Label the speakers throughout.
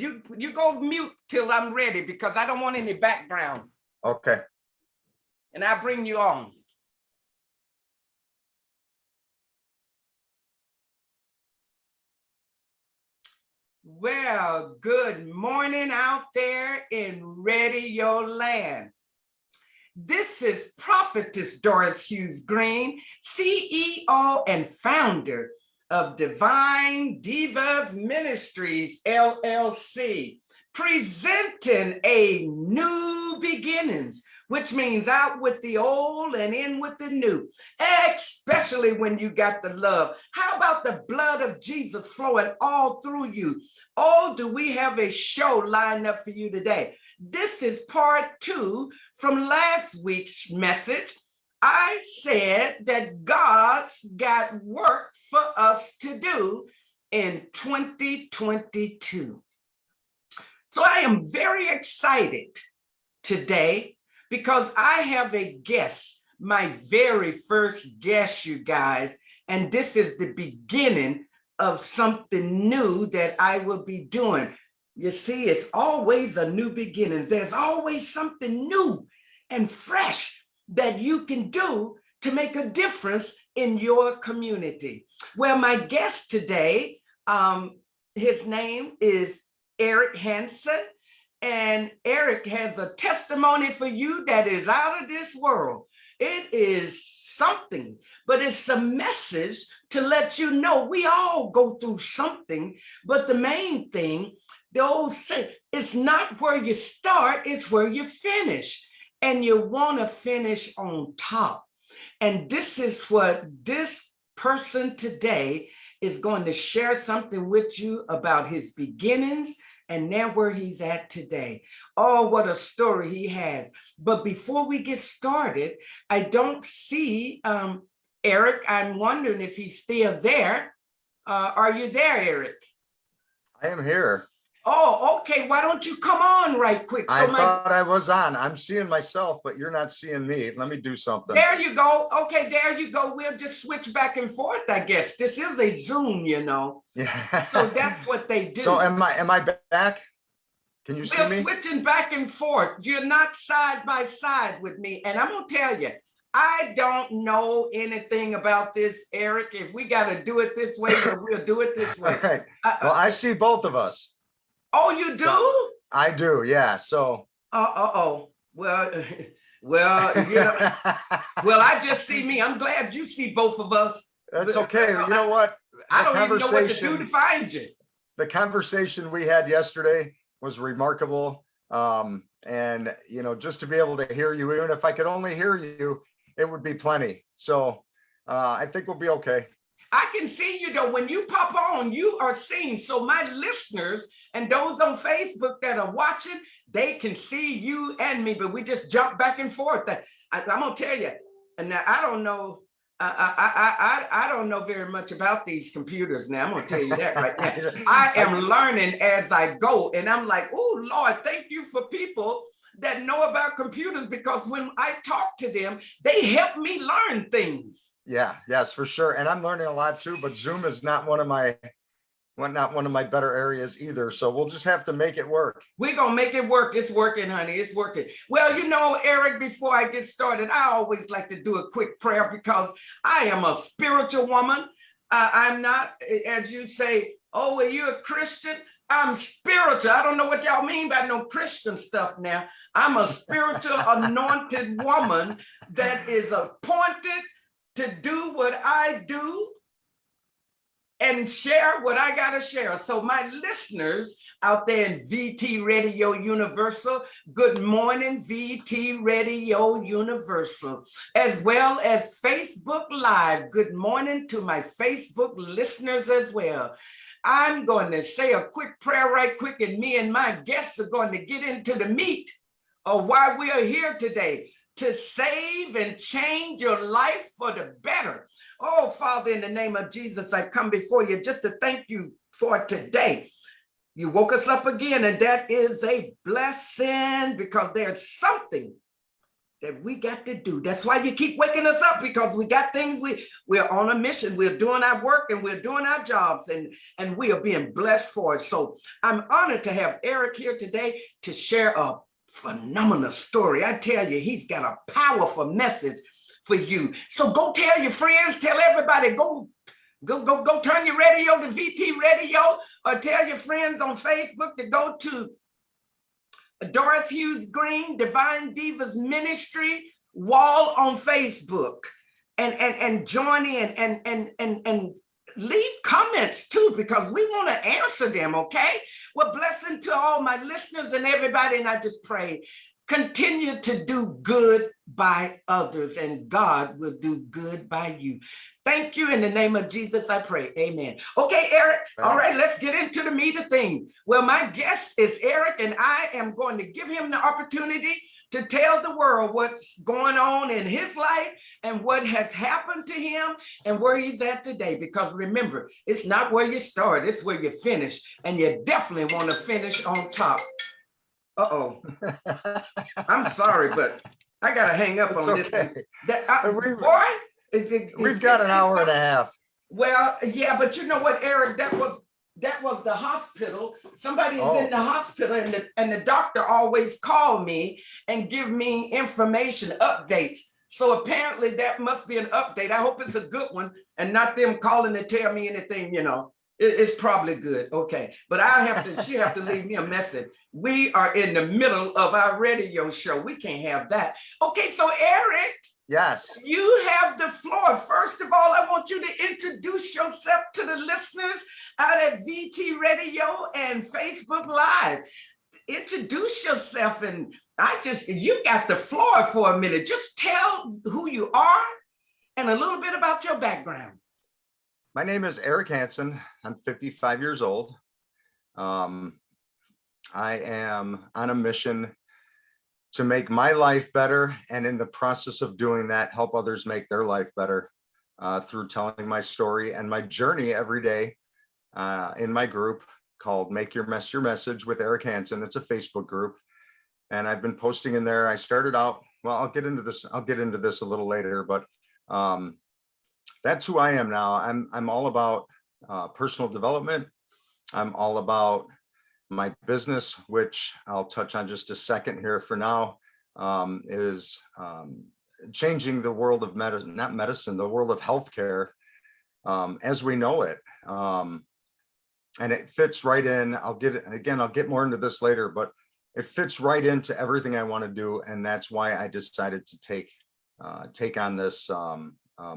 Speaker 1: you go mute till I'm ready because I don't want any background.
Speaker 2: Okay.
Speaker 1: And I'll bring you on. Well, good morning out there in radio land. This is Prophetess Doris Hughes Green, CEO and founder of Divine Divas Ministries, LLC, presenting a new beginnings, which means out with the old and in with the new, especially when you got the love. How about the blood of Jesus flowing all through you? Oh, do we have a show lined up for you today? This is part 2 from last week's message. I said that God's got work for us to do in 2022. So I am very excited today because I have a guest, my very first guest, you guys, and this is the beginning of something new that I will be doing. You see, it's always a new beginning. There's always something new and fresh that you can do to make a difference in your community. Well, my guest today, his name is Eric Hansen, and Eric has a testimony for you that is out of this world. It is something, but it's a message to let you know we all go through something, but the main thing, the old saying, it's not where you start, it's where you finish. And you want to finish on top. And this is what this person today is going to share something with you about his beginnings and now where he's at today. Oh, what a story he has. But before we get started, I don't see Eric. I'm wondering if he's still there. Are you there, Eric?
Speaker 2: I am here.
Speaker 1: Oh, okay. Why don't you come on right quick?
Speaker 2: I thought I was on. I'm seeing myself, but you're not seeing me. Let me do something.
Speaker 1: There you go. Okay, there you go. We'll just switch back and forth, I guess. This is a Zoom, you know.
Speaker 2: Yeah.
Speaker 1: So that's what they do.
Speaker 2: So am I back? Can you see me?
Speaker 1: We're switching back and forth. You're not side by side with me. And I'm going to tell you, I don't know anything about this, Eric. If we got to do it this way, we'll do it this way.
Speaker 2: All right. Well, I see both of us.
Speaker 1: Oh, you do?
Speaker 2: I do, yeah. So.
Speaker 1: Well, you know, well, I just see me. I'm glad you see both of us.
Speaker 2: That's okay. You know what?
Speaker 1: I don't even know what to do to find you.
Speaker 2: The conversation we had yesterday was remarkable. And, you know, just to be able to hear you, even if I could only hear you, it would be plenty. So I think we'll be okay.
Speaker 1: I can see you though. When you pop on, you are seen. So my listeners and those on Facebook that are watching, they can see you and me, but we just jump back and forth. I'm gonna tell you, and I don't know. I don't know very much about these computers now. I'm gonna tell you that right now. I am learning as I go, and I'm like, oh Lord, thank you for people that know about computers, because when I talk to them, they help me learn things.
Speaker 2: Yeah, yes, for sure. And I'm learning a lot too, but Zoom is not one of my better areas either. So we'll just have to make it work.
Speaker 1: We're going to make it work. It's working, honey. It's working. Well, you know, Eric, before I get started, I always like to do a quick prayer because I am a spiritual woman. I'm not, as you say, oh, are you a Christian? I'm spiritual. I don't know what y'all mean by no Christian stuff now. I'm a spiritual anointed woman that is appointed to do what I do and share what I got to share. So my listeners out there in VT Radio Universal, good morning, VT Radio Universal, as well as Facebook Live. Good morning to my Facebook listeners as well. I'm going to say a quick prayer right quick, and me and my guests are going to get into the meat of why we are here today, to save and change your life for the better. Oh, Father, in the name of Jesus, I come before you just to thank you for today. You woke us up again, and that is a blessing, because there's something that we got to do. That's why you keep waking us up, because we got things, we're on a mission, we're doing our work and we're doing our jobs, and we are being blessed for it. So I'm honored to have Eric here today to share a phenomenal story. I tell you, he's got a powerful message for you. So go tell your friends, tell everybody, go turn your radio to VT Radio, or tell your friends on Facebook to go to Doris Hughes Green, Divine Divas Ministry wall on Facebook, and join in and leave comments too, because we want to answer them. Okay. Well, blessing to all my listeners and everybody. And I just pray, continue to do good by others, and God will do good by you. Thank you. In the name of Jesus, I pray. Amen. Okay, Eric. All right, let's get into the meat of things. Well, my guest is Eric, and I am going to give him the opportunity to tell the world what's going on in his life and what has happened to him and where he's at today. Because remember, it's not where you start, it's where you finish. And you definitely want to finish on top. Uh-oh. I'm sorry, but I got to hang up on this. Boy,
Speaker 2: we've got an hour and a half.
Speaker 1: Well, yeah, but you know what, Eric, that was the hospital. Somebody's in the hospital, and the doctor always called me and give me information, updates. So apparently that must be an update. I hope it's a good one and not them calling to tell me anything, It's probably good. Okay. But she have to leave me a message. We are in the middle of our radio show. We can't have that. Okay. So Eric.
Speaker 2: Yes.
Speaker 1: You have the floor. First of all, I want you to introduce yourself to the listeners out at VT Radio and Facebook Live. Introduce yourself, and you got the floor for a minute. Just tell who you are and a little bit about your background.
Speaker 2: My name is Eric Hansen. I'm 55 years old. I am on a mission to make my life better, and in the process of doing that, help others make their life better through telling my story and my journey every day in my group called Make Your Mess Your Message with Eric Hansen. It's a Facebook group, and I've been posting in there. I started out, well, I'll get into this a little later, but that's who I am now. I'm all about personal development. I'm all about my business, which I'll touch on just a second here for now, is changing the world of medicine, not medicine, the world of healthcare as we know it. And it fits right in. I'll get more into this later, but it fits right into everything I want to do. And that's why I decided to take on this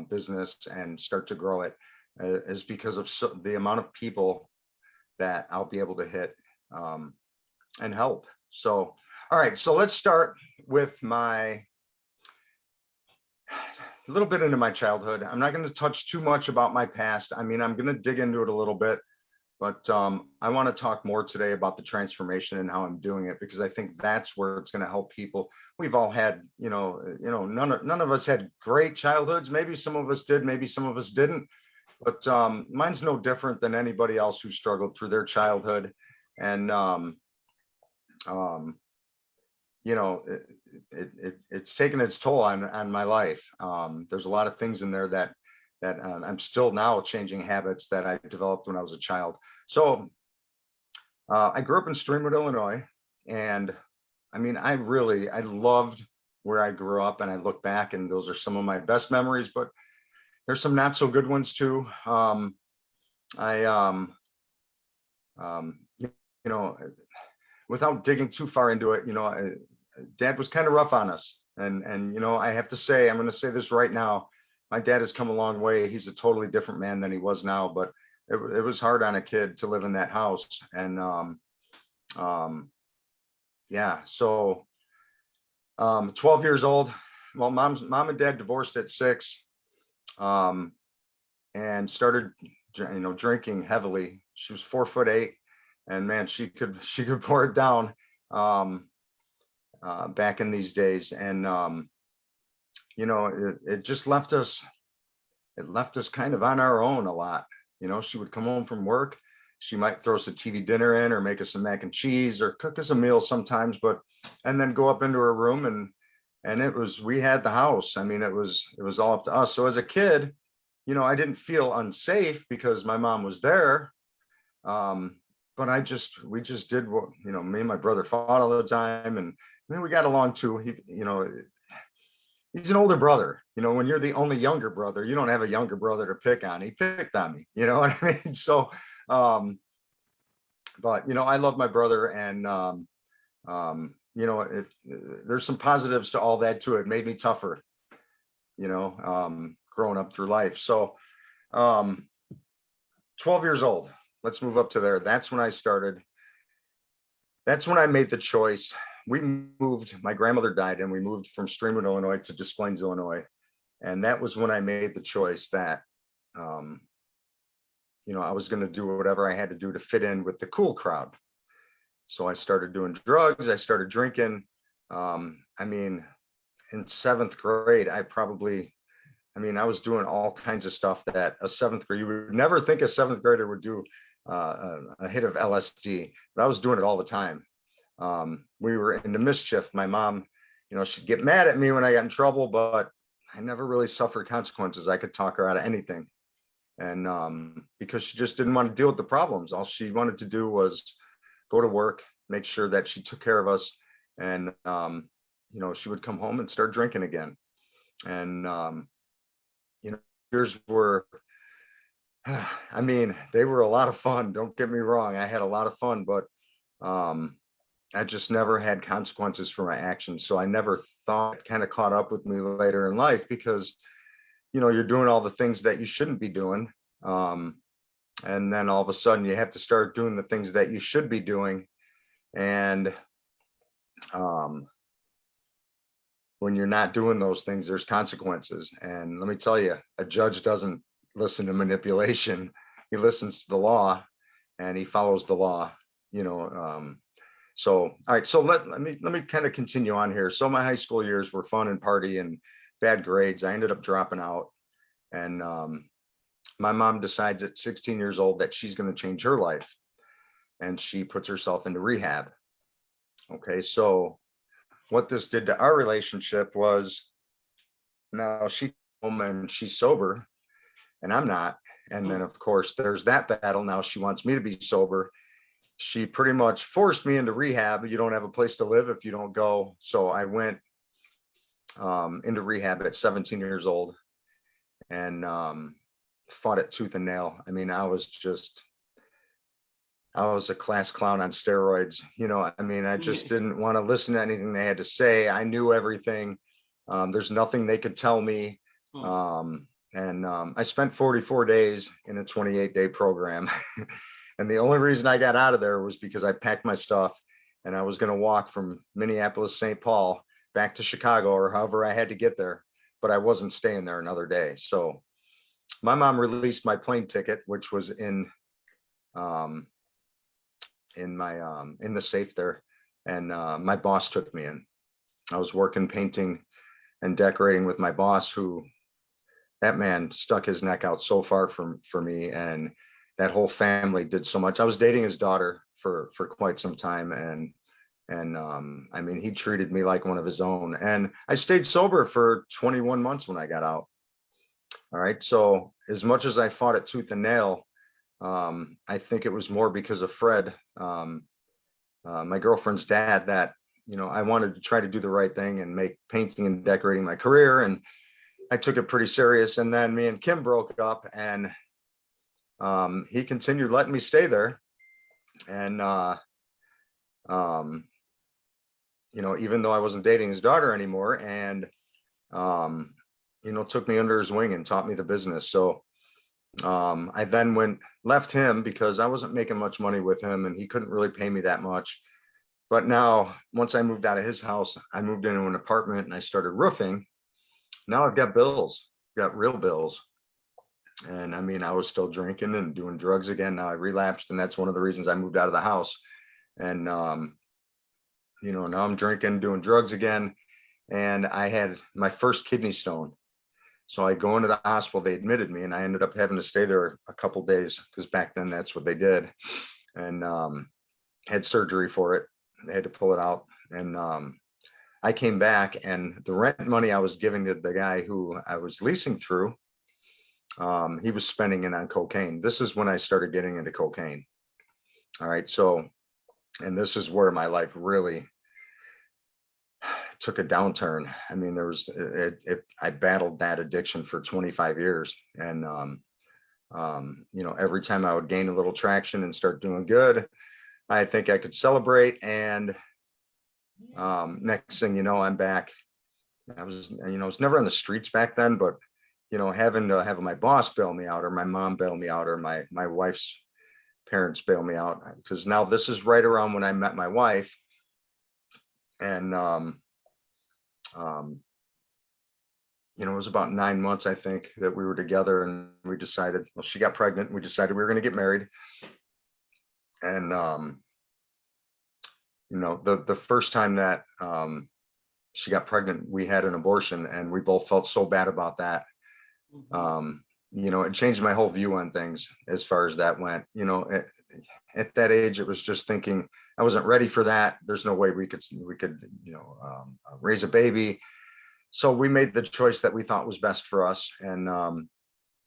Speaker 2: business and start to grow it, is because of the amount of people that I'll be able to hit and help. So, all right, so let's start with a little bit into my childhood. I'm not going to touch too much about my past. I mean, I'm going to dig into it a little bit, but I want to talk more today about the transformation and how I'm doing it, because I think that's where it's going to help people. We've all had, none of us had great childhoods. Maybe some of us did, maybe some of us didn't, but mine's no different than anybody else who struggled through their childhood. And it's taken its toll on my life. There's a lot of things in there that I'm still now changing habits that I developed when I was a child. So I grew up in Streamwood, Illinois, and I mean, I loved where I grew up, and I look back and those are some of my best memories, but there's some not so good ones too. Without digging too far into it, Dad was kind of rough on us. And I have to say, I'm going to say this right now. My dad has come a long way. He's a totally different man than he was now, but it was hard on a kid to live in that house. And so 12 years old. Well, mom and dad divorced at 6, and started, drinking heavily. She was 4'8", and man, she could pour it down back in these days. And it just left us kind of on our own a lot. She would come home from work. She might throw us a TV dinner in, or make us some mac and cheese, or cook us a meal sometimes, and then go up into her room and And we had the house. I mean, it was all up to us. So as a kid, I didn't feel unsafe because my mom was there. But we just did what, me and my brother fought all the time. And I mean, we got along too. He's an older brother. When you're the only younger brother, you don't have a younger brother to pick on. He picked on me, you know what I mean? So, but, I love my brother, and, there's some positives to all that too. It made me tougher, growing up through life. So, 12 years old, let's move up to there. That's when I started. That's when I made the choice. We moved, my grandmother died, and we moved from Streamwood, Illinois to Des Plaines, Illinois. And that was when I made the choice that, I was going to do whatever I had to do to fit in with the cool crowd. So I started doing drugs. I started drinking. I mean, in 7th grade, I was doing all kinds of stuff that a 7th grade, you would never think a 7th grader would do a hit of LSD, but I was doing it all the time. We were into mischief. My mom, she'd get mad at me when I got in trouble, but I never really suffered consequences. I could talk her out of anything. And because she just didn't want to deal with the problems. All she wanted to do was go to work, make sure that she took care of us. And, she would come home and start drinking again. And, years were, I mean, they were a lot of fun. Don't get me wrong. I had a lot of fun, but I just never had consequences for my actions. So I never thought it kind of caught up with me later in life because, you're doing all the things that you shouldn't be doing. And then all of a sudden you have to start doing the things that you should be doing. And when you're not doing those things, there's consequences. And let me tell you, a judge doesn't listen to manipulation. He listens to the law, and he follows the law, so, all right. So let me kind of continue on here. So my high school years were fun and party and bad grades. I ended up dropping out, and my mom decides at 16 years old that she's going to change her life, and she puts herself into rehab. Okay. So what this did to our relationship was, now she's home and she's sober and I'm not. And then of course there's that battle. Now she wants me to be sober. She pretty much forced me into rehab. You don't have a place to live if you don't go. So I went into rehab at 17 years old, and fought it tooth and nail. I mean, I was a class clown on steroids. I just didn't want to listen to anything they had to say. I knew everything. There's nothing they could tell me. I spent 44 days in a 28-day program. And the only reason I got out of there was because I packed my stuff and I was going to walk from Minneapolis, St. Paul back to Chicago, or however I had to get there, but I wasn't staying there another day. So my mom released my plane ticket, which was in the safe there. And my boss took me in. I was working, painting and decorating with my boss, who, that man stuck his neck out so far for me, and that whole family did so much. I was dating his daughter for quite some time, and I mean, he treated me like one of his own. And I stayed sober for 21 months when I got out. All right. So as much as I fought it tooth and nail, I think it was more because of Fred, my girlfriend's dad, that, I wanted to try to do the right thing and make painting and decorating my career. And I took it pretty serious. And then me and Kim broke up, and he continued letting me stay there. And, even though I wasn't dating his daughter anymore, and, took me under his wing and taught me the business. So I then left him because I wasn't making much money with him, and he couldn't really pay me that much. But now, once I moved out of his house, I moved into an apartment and I started roofing. Now I've got bills, got real bills. And I mean, I was still drinking and doing drugs again. Now I relapsed, and that's one of the reasons I moved out of the house. And, now I'm drinking, doing drugs again. And I had my first kidney stone. So I go into the hospital, they admitted me, and I ended up having to stay there a couple days, because back then that's what they did. And had surgery for it. They had to pull it out. And I came back, and the rent money I was giving to the guy who I was leasing through, he was spending it on cocaine. This is when I started getting into cocaine. All right. So, and this is where my life really took a downturn. I mean, there was, I battled that addiction for 25 years. And, you know, every time I would gain a little traction and start doing good, I think I could celebrate. And next thing you know, I'm back. I was, you know, I was never on the streets back then, but, you know, having my boss bail me out, or my mom bail me out, or my wife's parents bail me out, because now this is right around when I met my wife. And, you know, it was about 9 months, I think, that we were together, and we decided, well, she got pregnant. We decided we were going to get married. And, you know, the first time that she got pregnant, we had an abortion, and we both felt so bad about that. You know, it changed my whole view on things as far as that went. You know, at that age, it was just thinking I wasn't ready for that. There's no way we could, you know, raise a baby. So we made the choice that we thought was best for us. And,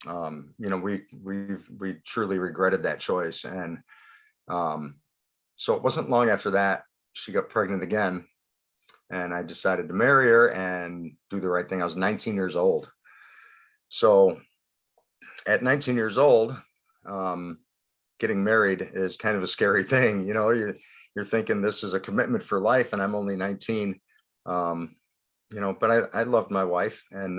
Speaker 2: you know, we truly regretted that choice. And so it wasn't long after that, she got pregnant again, and I decided to marry her and do the right thing. I was 19 years old. So at 19 years old, getting married is kind of a scary thing. You know, you're thinking this is a commitment for life, and I'm only 19. You know, but I loved my wife, and,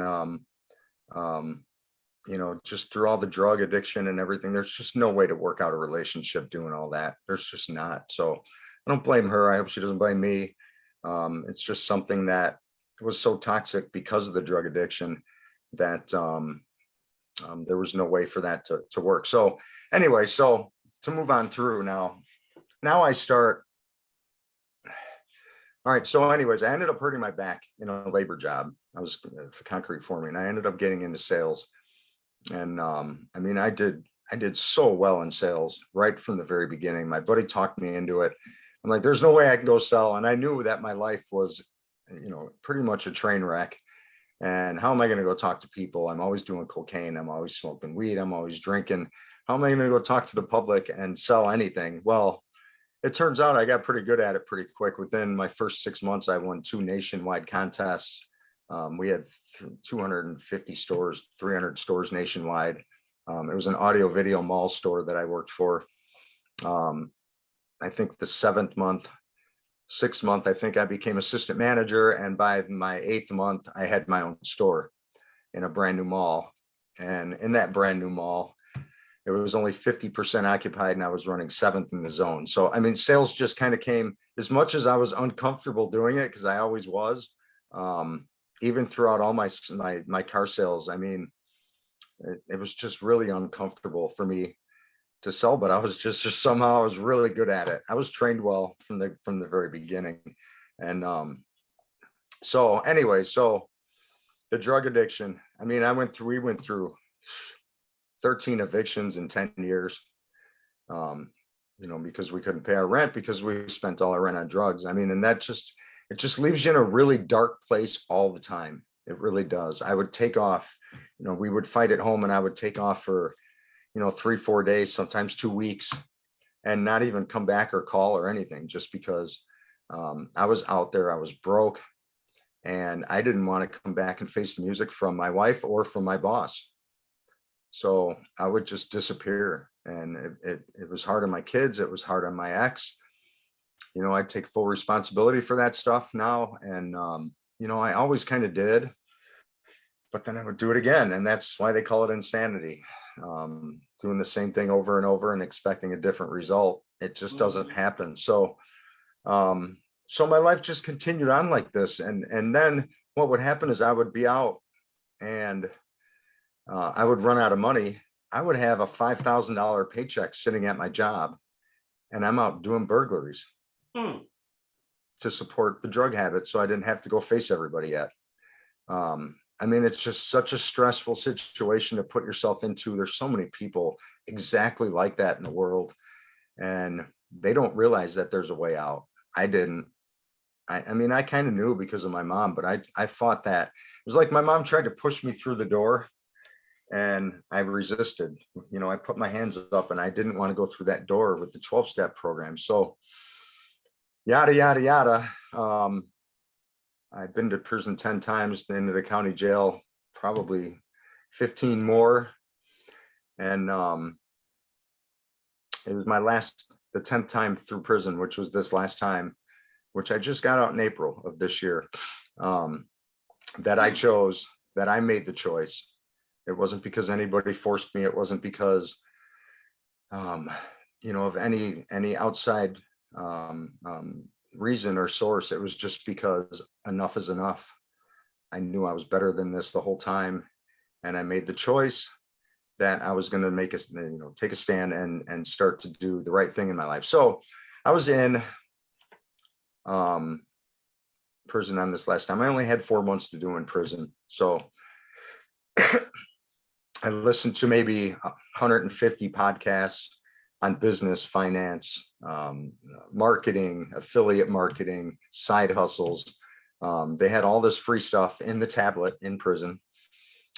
Speaker 2: you know, just through all the drug addiction and everything, there's just no way to work out a relationship doing all that. There's just not. So I don't blame her. I hope she doesn't blame me. It's just something that was so toxic because of the drug addiction that there was no way for that to work. So anyway, so to move on through now I start. All right. So anyways, I ended up hurting my back in a labor job. I was for concrete forming, and I ended up getting into sales. And I mean, I did so well in sales right from the very beginning. My buddy talked me into it. I'm like, there's no way I can go sell. And I knew that my life was, you know, pretty much a train wreck. And how am I going to go talk to people? I'm always doing cocaine. I'm always smoking weed. I'm always drinking. How am I going to go talk to the public and sell anything? Well, it turns out I got pretty good at it pretty quick. Within my first 6 months, I won 2 nationwide contests. We had 250 stores, 300 stores nationwide. It was an audio video mall store that I worked for. I think the 6th month, I think I became assistant manager. And by my 8th month, I had my own store in a brand new mall. And in that brand new mall, it was only 50% occupied, and I was running 7th in the zone. So, I mean, sales just kind of came, as much as I was uncomfortable doing it, because I always was, even throughout all my car sales. I mean, it was just really uncomfortable for me to sell, but I was just somehow I was really good at it. I was trained well from the very beginning. And so anyway, so the drug addiction, I mean, we went through 13 evictions in 10 years, you know, because we couldn't pay our rent, because we spent all our rent on drugs. I mean, and it just leaves you in a really dark place all the time. It really does. I would take off, you know, we would fight at home, and I would take off for, you know, 3-4 days, sometimes 2 weeks, and not even come back or call or anything, just because I was out there, I was broke, and I didn't want to come back and face the music from my wife or from my boss. So I would just disappear, and it was hard on my kids. It was hard on my ex. You know, I take full responsibility for that stuff now. And, you know, I always kind of did, but then I would do it again. And that's why they call it insanity. Doing the same thing over and over and expecting a different result. It just doesn't happen. So, so my life just continued on like this. And then what would happen is I would be out, and I would run out of money. I would have a $5,000 paycheck sitting at my job, and I'm out doing burglaries to support the drug habit, so I didn't have to go face everybody yet. I mean, it's just such a stressful situation to put yourself into. There's so many people exactly like that in the world, and they don't realize that there's a way out. I didn't. I mean, I kind of knew because of my mom, but I fought that. It was like my mom tried to push me through the door and I resisted. I put my hands up and I didn't want to go through that door with the 12-step program. So yada, yada, yada. I've been to prison 10 times, into the county jail, probably 15 more. And it was the 10th time through prison, which was this last time, which I just got out in April of this year, that I chose, that I made the choice. It wasn't because anybody forced me. It wasn't because, of any outside reason or source. It was just because enough is enough. I knew I was better than this the whole time. And I made the choice that I was going to take a stand and start to do the right thing in my life. So I was in prison on this last time. I only had 4 months to do in prison. So I listened to maybe 150 podcasts on business, finance, marketing, affiliate marketing, side hustles. They had all this free stuff in the tablet in prison.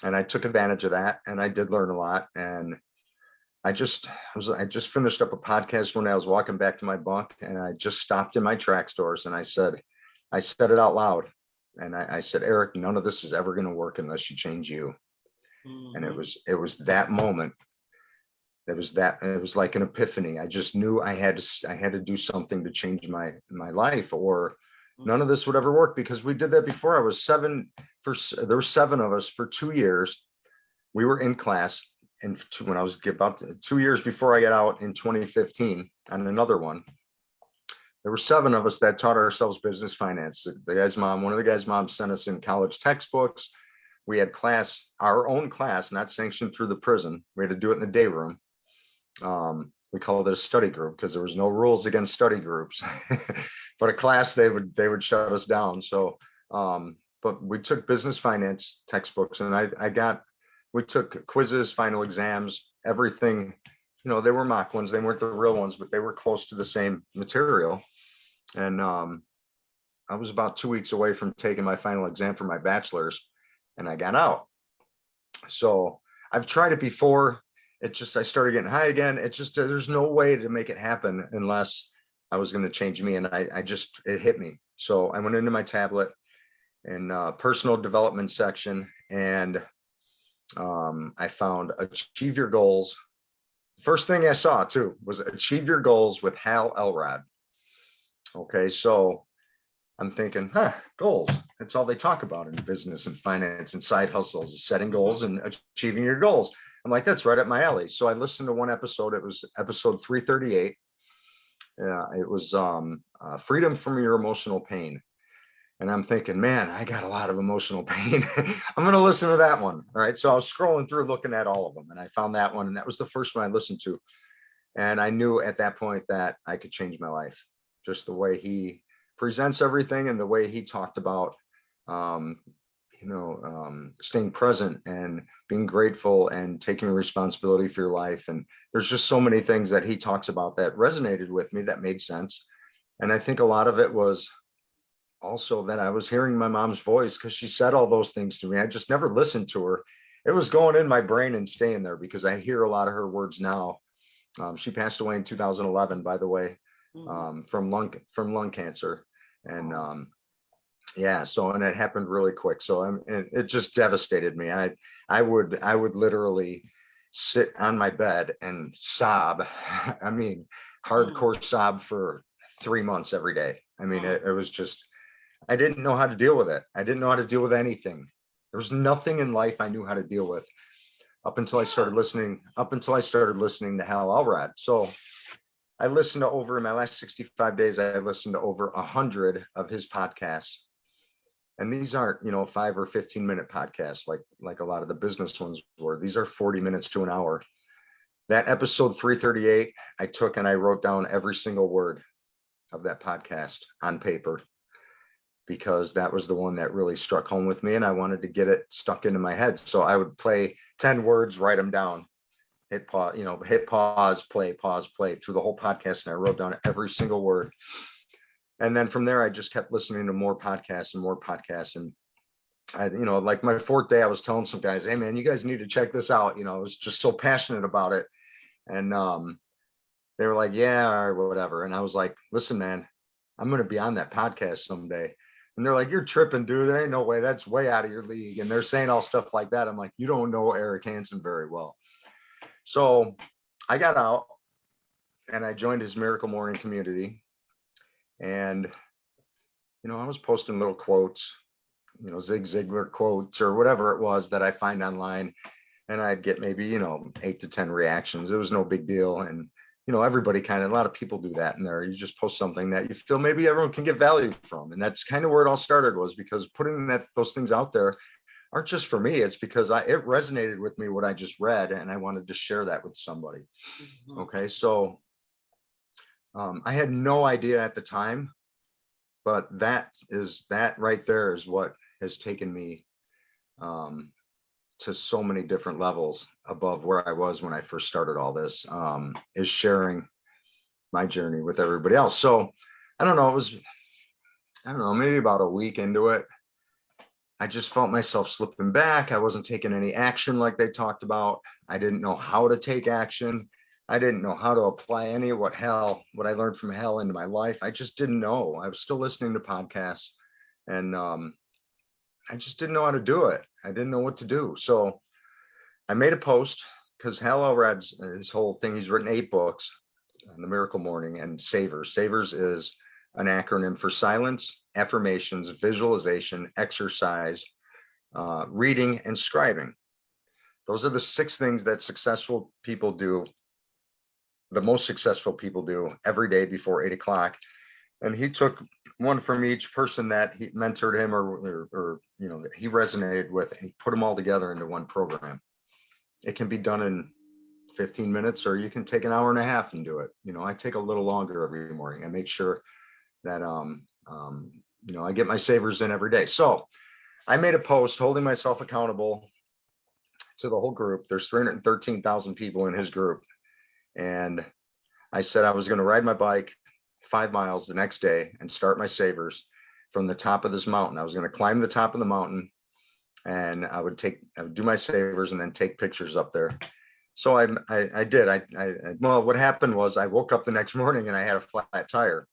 Speaker 2: And I took advantage of that, and I did learn a lot. And I just finished up a podcast when I was walking back to my bunk, and I just stopped in my tracks, Doris, and I said it out loud. And I said, Eric, none of this is ever going to work unless you change you. Mm-hmm. And it was that moment. It was like an epiphany. I just knew I had to do something to change my life, or none of this would ever work, because we did that before. There were 7 of us for 2 years. We were in class, and when I was about 2 years before I got out in 2015 on another one, there were 7 of us that taught ourselves business finance. One of the guy's mom sent us in college textbooks. We had our own class, not sanctioned through the prison. We had to do it in the day room. We called it a study group because there was no rules against study groups. But a class, they would shut us down. So, but we took business finance textbooks, and we took quizzes, final exams, everything. They were mock ones. They weren't the real ones, but they were close to the same material. And I was about 2 weeks away from taking my final exam for my bachelor's, and I got out. So I've tried it before. I started getting high again. There's no way to make it happen unless I was going to change me. And it hit me. So I went into my tablet in personal development section, and I found Achieve Your Goals. First thing I saw too was Achieve Your Goals with Hal Elrod. Okay. So I'm thinking, goals. That's all they talk about in business and finance and side hustles, is setting goals and achieving your goals. I'm like, that's right up my alley. So I listened to one episode. It was episode 338. It was freedom from your emotional pain. And I'm thinking, man, I got a lot of emotional pain. I'm going to listen to that one. All right. So I was scrolling through looking at all of them, and I found that one. And that was the first one I listened to. And I knew at that point that I could change my life. Just the way he presents everything and the way he talked about staying present and being grateful and taking responsibility for your life. And there's just so many things that he talks about that resonated with me, that made sense. And I think a lot of it was also that I was hearing my mom's voice, because she said all those things to me. I just never listened to her. It was going in my brain and staying there, because I hear a lot of her words now. She passed away in 2011, by the way, from lung cancer. And and it happened really quick. So it just devastated me. I would literally sit on my bed and sob. I mean, hardcore sob for 3 months every day. I mean, it was just, I didn't know how to deal with it. I didn't know how to deal with anything. There was nothing in life I knew how to deal with up until I started listening to Hal Elrod. So I listened to in my last 65 days, I listened to over 100 of his podcasts. And these aren't, 5 or 15 minute podcasts like a lot of the business ones were. These are 40 minutes to an hour. That episode 338, I took and I wrote down every single word of that podcast on paper, because that was the one that really struck home with me, and I wanted to get it stuck into my head. So I would play 10 words, write them down, hit pause, play through the whole podcast. And I wrote down every single word. And then from there, I just kept listening to more podcasts and more podcasts. And I, like my fourth day, I was telling some guys, hey man, you guys need to check this out. I was just so passionate about it. And they were like, yeah, or whatever. And I was like, listen, man, I'm going to be on that podcast someday. And they're like, you're tripping, dude. There ain't no way. That's way out of your league. And they're saying all stuff like that. I'm like, you don't know Eric Hansen very well. So I got out and I joined his Miracle Morning community. And, I was posting little quotes, Zig Ziglar quotes or whatever it was that I find online. And I'd get maybe, 8 to 10 reactions. It was no big deal. And, everybody a lot of people do that in there. You just post something that you feel maybe everyone can get value from. And that's kind of where it all started, was because putting those things out there aren't just for me. It's because it resonated with me, what I just read, and I wanted to share that with somebody. Mm-hmm. Okay. So I had no idea at the time, but that right there is what has taken me to so many different levels above where I was when I first started all this, is sharing my journey with everybody else. So I don't know, maybe about a week into it, I just felt myself slipping back. I wasn't taking any action like they talked about. I didn't know how to take action. I didn't know how to apply any of what I learned from hell into my life. I just didn't know. I was still listening to podcasts, and I just didn't know how to do it. I didn't know what to do. So I made a post, because Hal Elrod's his whole thing, he's written 8 books on the Miracle Morning and Savers. Savers is an acronym for silence, affirmations, visualization, exercise, reading, and scribing. Those are the 6 things that successful people do, the most successful people do every day before 8 o'clock. And he took one from each person that he mentored him or that he resonated with, and he put them all together into one program. It can be done in 15 minutes, or you can take an hour and a half and do it. I take a little longer every morning. I make sure that, I get my savers in every day. So I made a post holding myself accountable to the whole group. There's 313,000 people in his group. And I said I was going to ride my bike 5 miles the next day and start my savers from the top of this mountain. I was going to climb the top of the mountain, and I would do my savers and then take pictures up there. So I did. Well, what happened was I woke up the next morning and I had a flat tire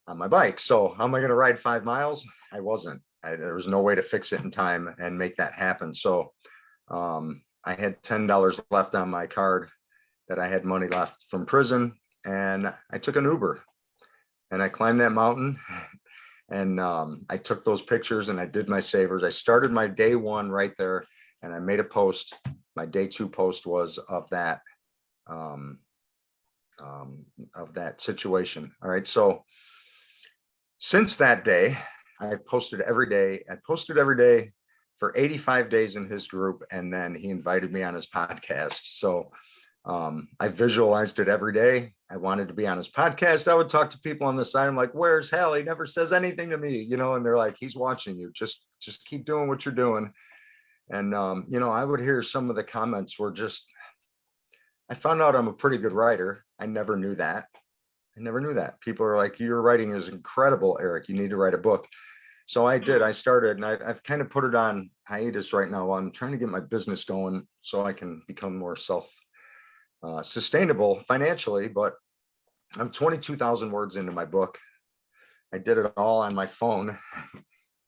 Speaker 2: on my bike. So how am I going to ride 5 miles? I wasn't. There was no way to fix it in time and make that happen. So I had $10 left on my card that I had money left from prison, and I took an Uber and I climbed that mountain, and I took those pictures and I did my savers. I started my day 1 right there, and I made a post. My day 2 post was of that situation. All right. So since that day, I've posted every day. I posted every day for 85 days in his group, and then he invited me on his podcast. So I visualized it every day. I wanted to be on his podcast. I would talk to people on the side. I'm like, where's Hal? He never says anything to me, and they're like, he's watching you. Just keep doing what you're doing. And, I would hear some of the comments were just, I found out I'm a pretty good writer. I never knew that. People are like, your writing is incredible, Eric. You need to write a book. So I did. I started, and I've kind of put it on hiatus right now. I'm trying to get my business going so I can become more sustainable financially, but I'm 22,000 words into my book. I did it all on my phone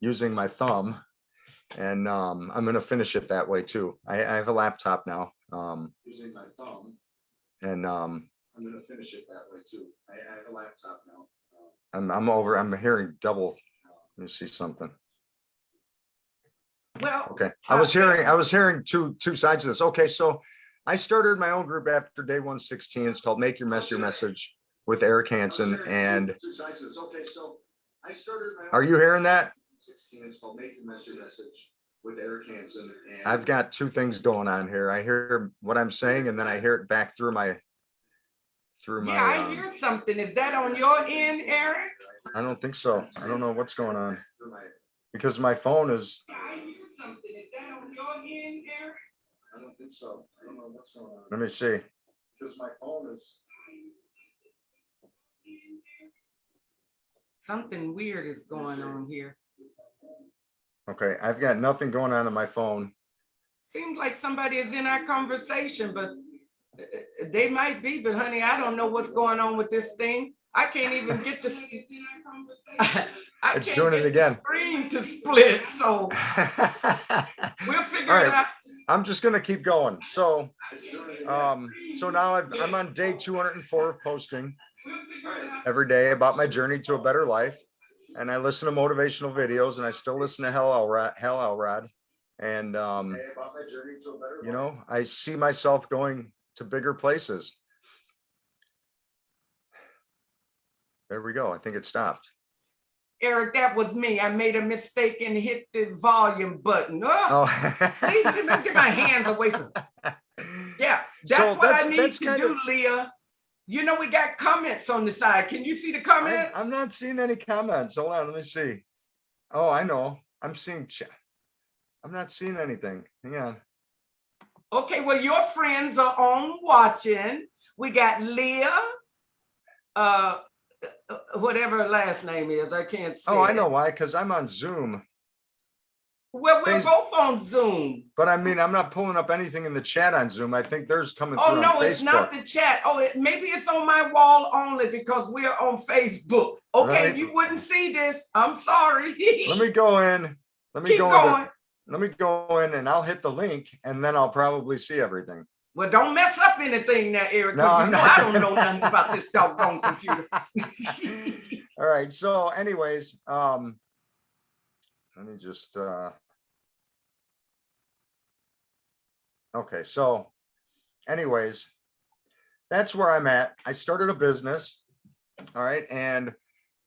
Speaker 2: using my thumb, and I'm going to finish it that way too. I have a laptop now, using my thumb, and I'm going to finish it that way too. I have a laptop now. I'm hearing double. Let me see something.
Speaker 1: Well,
Speaker 2: okay. I was hearing two sides of this. Okay, so I started my own group after day 116. It's called Make Your Mess Your Message with Eric Hansen. And okay, so I started my own. Are you hearing that? 16. It's called Make Your Mess Your Message with Eric Hansen. And I've got 2 things going on here. I hear what I'm saying, and then I hear it back through my.
Speaker 1: I hear something. Is that on your end, Eric?
Speaker 2: I don't think so. I don't know what's going on because my phone is.
Speaker 1: I hear something. Is that on your end, Eric?
Speaker 2: I don't think so. I don't know what's going on. Let me see. Because my phone is.
Speaker 1: Something weird is going on here.
Speaker 2: Okay, I've got nothing going on my phone.
Speaker 1: Seems like somebody is in our conversation, but they might be, but honey, I don't know what's going on with this thing. I can't even get the I
Speaker 2: It's
Speaker 1: can't
Speaker 2: doing it
Speaker 1: get the
Speaker 2: again.
Speaker 1: screen to split, so we'll figure
Speaker 2: All
Speaker 1: it
Speaker 2: right,
Speaker 1: out.
Speaker 2: I'm just gonna keep going. So now I'm on day 204 of posting every day about my journey to a better life. And I listen to motivational videos, and I still listen to Hell Elrod. And you know, I see myself going to bigger places. There we go. I think it stopped.
Speaker 1: Eric, that was me. I made a mistake and hit the volume button.
Speaker 2: Oh.
Speaker 1: Please get my hands away from it. Yeah, that's
Speaker 2: So
Speaker 1: what I need to
Speaker 2: kind
Speaker 1: do,
Speaker 2: of,
Speaker 1: Leah. You know, we got comments on the side. Can you see the comments?
Speaker 2: I'm not seeing any comments. Hold on, let me see. Oh, I know. I'm not seeing anything. Hang on.
Speaker 1: Okay, well, your friends are on watching. We got Leah, whatever her last name is. I can't say.
Speaker 2: Oh, I know why, because I'm on Zoom.
Speaker 1: Well, we're both on Zoom.
Speaker 2: But I mean, I'm not pulling up anything in the chat on Zoom. I think there's coming through
Speaker 1: Oh,
Speaker 2: on
Speaker 1: no,
Speaker 2: Facebook.
Speaker 1: it's not the chat. Oh, maybe it's on my wall only because we're on Facebook. Okay, you wouldn't see this. I'm sorry.
Speaker 2: Let me go in.
Speaker 1: Keep going.
Speaker 2: Let me go in and I'll hit the link, and then I'll probably see everything.
Speaker 1: Well, don't mess up anything now, Eric.
Speaker 2: No,
Speaker 1: you know I don't know nothing about this doggone computer.
Speaker 2: All right. So anyways, let me just, okay. So anyways, that's where I'm at. I started a business. All right. And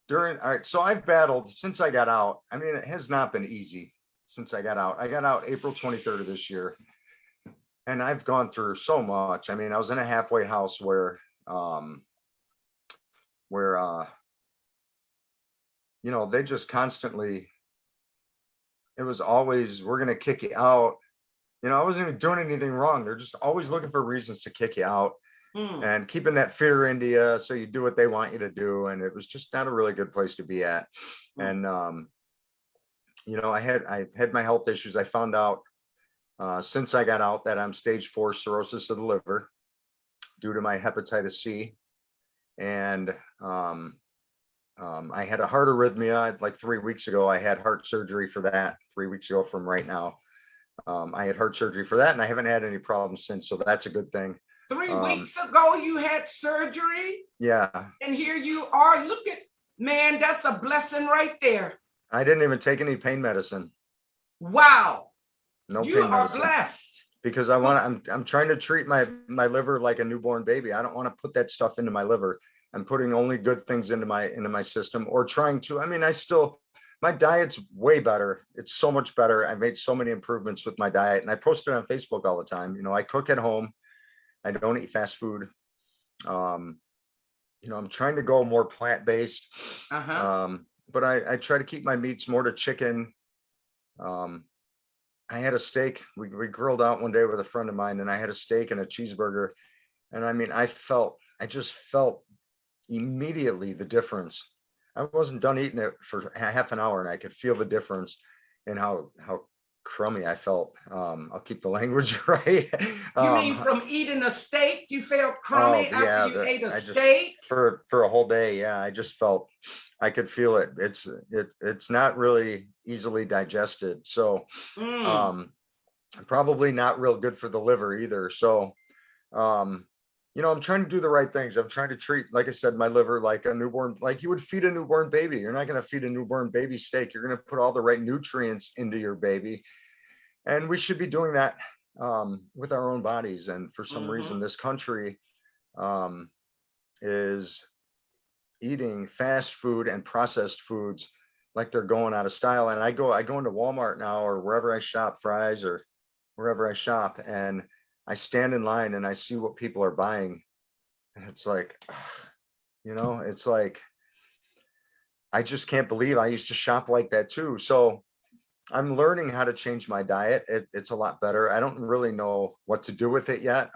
Speaker 2: all right. So I've battled since I got out. I mean, it has not been easy since I got out. I got out April 23rd of this year. And I've gone through so much. I mean, I was in a halfway house where you know, they just constantly, it was always, we're going to kick you out. You know, I wasn't even doing anything wrong. They're just always looking for reasons to kick you out and keeping that fear into you so you do what they want you to do. And it was just not a really good place to be at. And, you know, I had my health issues. I found out since I got out that I'm stage 4 cirrhosis of the liver due to my hepatitis C. And I had a heart arrhythmia like 3 weeks ago. I had heart surgery for that 3 weeks ago from right now. I had heart surgery for that, and I haven't had any problems since. So that's a good thing.
Speaker 1: 3 weeks ago, you had surgery?
Speaker 2: Yeah.
Speaker 1: And here you are. Look at, man, that's a blessing right there.
Speaker 2: I didn't even take any pain medicine.
Speaker 1: Wow.
Speaker 2: No
Speaker 1: you
Speaker 2: pain
Speaker 1: are
Speaker 2: medicine.
Speaker 1: Blessed.
Speaker 2: Because I'm trying to treat my liver like a newborn baby. I don't want to put that stuff into my liver. I'm putting only good things into my system, or trying to. I mean, my diet's way better. It's so much better. I've made so many improvements with my diet, and I post it on Facebook all the time. You know, I cook at home. I don't eat fast food. You know, I'm trying to go more plant-based. But I try to keep my meats more to chicken. I had a steak. We grilled out one day with a friend of mine, and I had a steak and a cheeseburger. And I mean, I just felt immediately the difference. I wasn't done eating it for half an hour, and I could feel the difference in how crummy I felt. I'll keep the language right.
Speaker 1: You mean from eating a steak, you felt crummy after you ate a steak?
Speaker 2: For a whole day, yeah. I just felt, I could feel it. It's not really easily digested. So probably not real good for the liver either. So you know, I'm trying to do the right things. I'm trying to treat, like I said, my liver like a newborn, like you would feed a newborn baby. You're not going to feed a newborn baby steak. You're going to put all the right nutrients into your baby. And we should be doing that with our own bodies. And for some reason, this country is eating fast food and processed foods like they're going out of style. And I go into Walmart now, or wherever I shop, Fry's or wherever I shop, and I stand in line and I see what people are buying. And it's like, you know, it's like, I just can't believe I used to shop like that too. So I'm learning how to change my diet. It's a lot better. I don't really know what to do with it yet.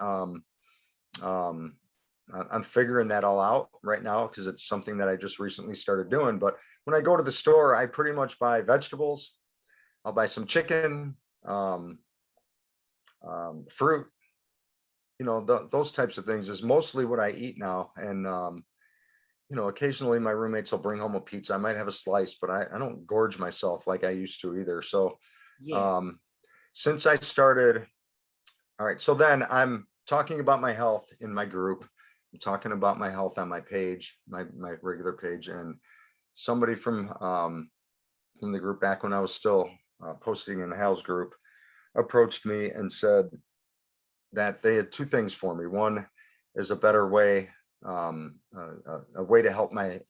Speaker 2: I'm figuring that all out right now because it's something that I just recently started doing. But when I go to the store, I pretty much buy vegetables. I'll buy some chicken, fruit, those types of things is mostly what I eat now. And, occasionally my roommates will bring home a pizza. I might have a slice, but I don't gorge myself like I used to either. So,
Speaker 1: Yeah.
Speaker 2: since I started, all right, so then I'm talking about my health in my group. I'm talking about my health on my page, my regular page, and somebody from the group back when I was still posting in the Hal's group approached me and said that they had two things for me. One is a better way, a way to help my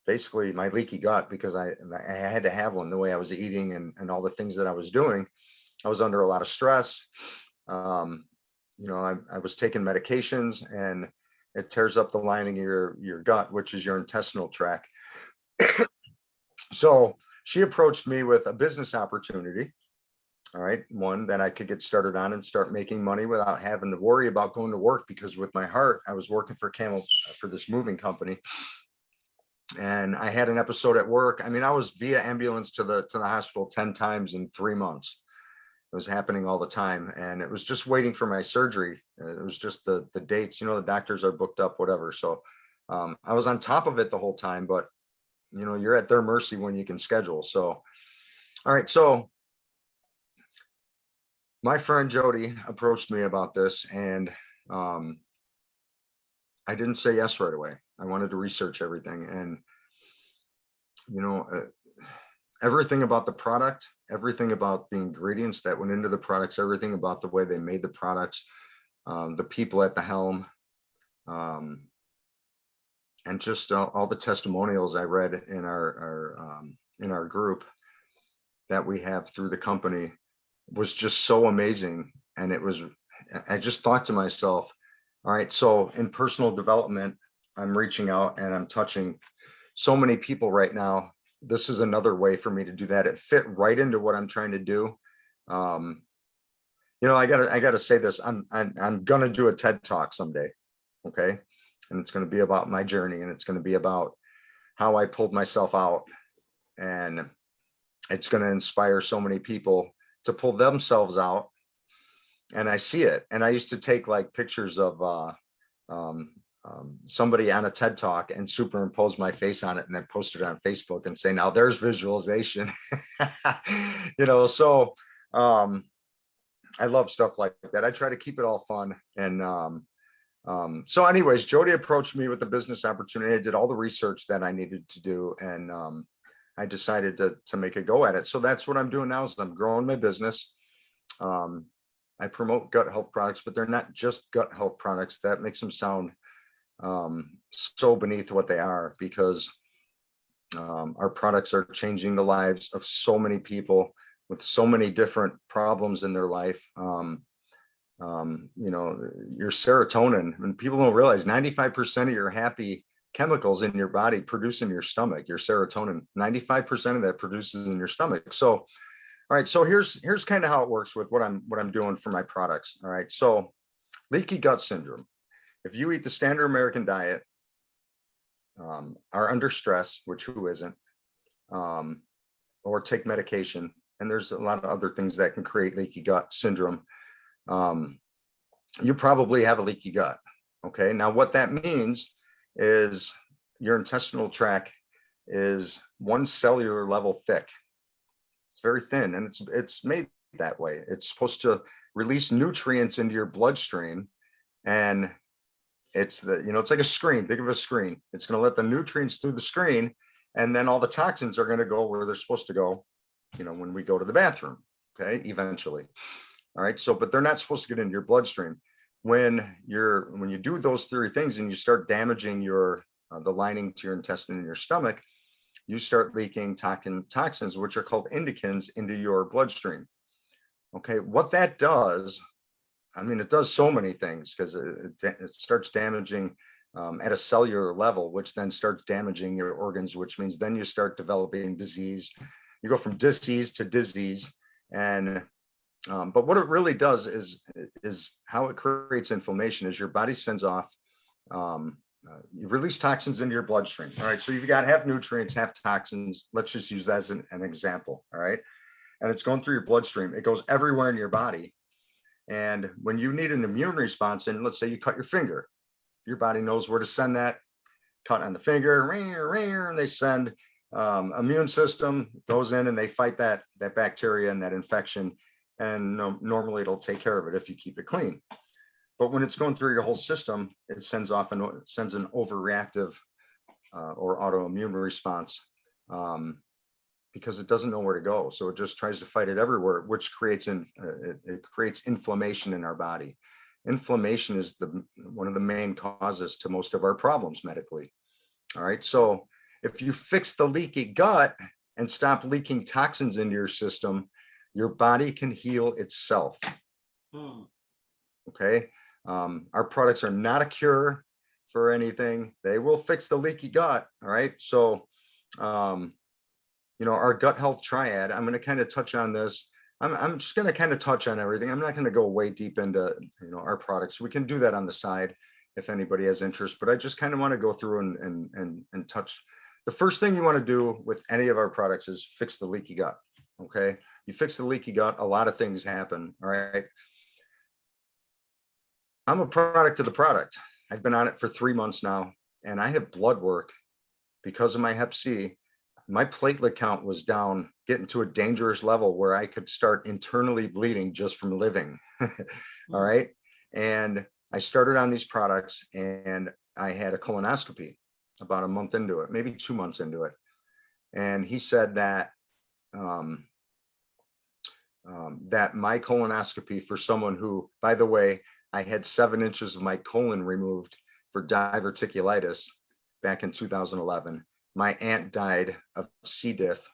Speaker 2: basically my leaky gut, because I had to have one the way I was eating and all the things that I was doing. I was under a lot of stress. I was taking medications, and it tears up the lining of your gut, which is your intestinal tract. So she approached me with a business opportunity. All right. One that I could get started on and start making money without having to worry about going to work, because with my heart, I was working for this moving company. And I had an episode at work. I mean, I was via ambulance to the hospital 10 times in 3 months. It was happening all the time. And it was just waiting for my surgery. It was just the dates, the doctors are booked up, whatever. So I was on top of it the whole time, but you're at their mercy when you can schedule. So, all right. So my friend Jody approached me about this, and I didn't say yes right away. I wanted to research everything, and everything about the product, everything about the ingredients that went into the products, everything about the way they made the products, the people at the helm, and just all the testimonials I read in our group that we have through the company was just so amazing. And I just thought to myself, all right, so in personal development, I'm reaching out and I'm touching so many people right now. This is another way for me to do that. It fit right into what I'm trying to do. I gotta say this. I'm gonna do a TED Talk someday, okay? And it's gonna be about my journey, and it's gonna be about how I pulled myself out, and it's gonna inspire so many people to pull themselves out. And I see it. And I used to take like pictures of somebody on a TED Talk and superimpose my face on it, and then post it on Facebook and say, now there's visualization. So I love stuff like that. I try to keep it all fun. And so anyways, Jody approached me with a business opportunity. I did all the research that I needed to do, and I decided to make a go at it. So that's what I'm doing now, is I'm growing my business. I promote gut health products, but they're not just gut health products. That makes them sound so beneath what they are, because our products are changing the lives of so many people with so many different problems in their life. Your serotonin, and people don't realize 95% of your happy chemicals in your body produce in your stomach. Your serotonin, 95% of that produces in your stomach. So, all right, so here's kind of how it works with what I'm doing for my products. All right, so leaky gut syndrome. If you eat the standard American diet, are under stress, which who isn't, or take medication, and there's a lot of other things that can create leaky gut syndrome, you probably have a leaky gut. Okay, now what that means is your intestinal tract is one cellular level thick. It's very thin, and it's made that way. It's supposed to release nutrients into your bloodstream, and it's like a screen. Think of a screen. It's going to let the nutrients through the screen, and then all the toxins are going to go where they're supposed to go, when we go to the bathroom, okay, eventually. All right, so, but they're not supposed to get into your bloodstream. When you do those three things and you start damaging the lining to your intestine and your stomach, you start leaking toxins, which are called indicans, into your bloodstream. Okay, what that does, it does so many things, because it starts damaging at a cellular level, which then starts damaging your organs, which means then you start developing disease. You go from disease to disease, and But what it really does is how it creates inflammation is your body sends off, you release toxins into your bloodstream. All right. So you've got half nutrients, half toxins. Let's just use that as an example. All right. And it's going through your bloodstream. It goes everywhere in your body. And when you need an immune response, and let's say you cut your finger, your body knows where to send that cut on the finger, and they send immune system goes in and they fight that bacteria and that infection. And normally it'll take care of it if you keep it clean. But when it's going through your whole system, it sends an overreactive or autoimmune response because it doesn't know where to go. So it just tries to fight it everywhere, which creates it creates inflammation in our body. Inflammation is one of the main causes to most of our problems medically. All right. So if you fix the leaky gut and stop leaking toxins into your system, your body can heal itself. Okay. Our products are not a cure for anything. They will fix the leaky gut. All right. So, our gut health triad, I'm going to kind of touch on this. I'm just going to kind of touch on everything. I'm not going to go way deep into, our products. We can do that on the side if anybody has interest, but I just kind of want to go through and touch. The first thing you want to do with any of our products is fix the leaky gut. Okay. You fix the leaky gut, a lot of things happen. All right. I'm a product of the product. I've been on it for 3 months now, and I have blood work because of my Hep C. My platelet count was down, getting to a dangerous level where I could start internally bleeding just from living. All right. And I started on these products and I had a colonoscopy about a month into it, maybe 2 months into it. And he said that that my colonoscopy, for someone who, by the way, I had 7 inches of my colon removed for diverticulitis back in 2011. My aunt died of C. diff,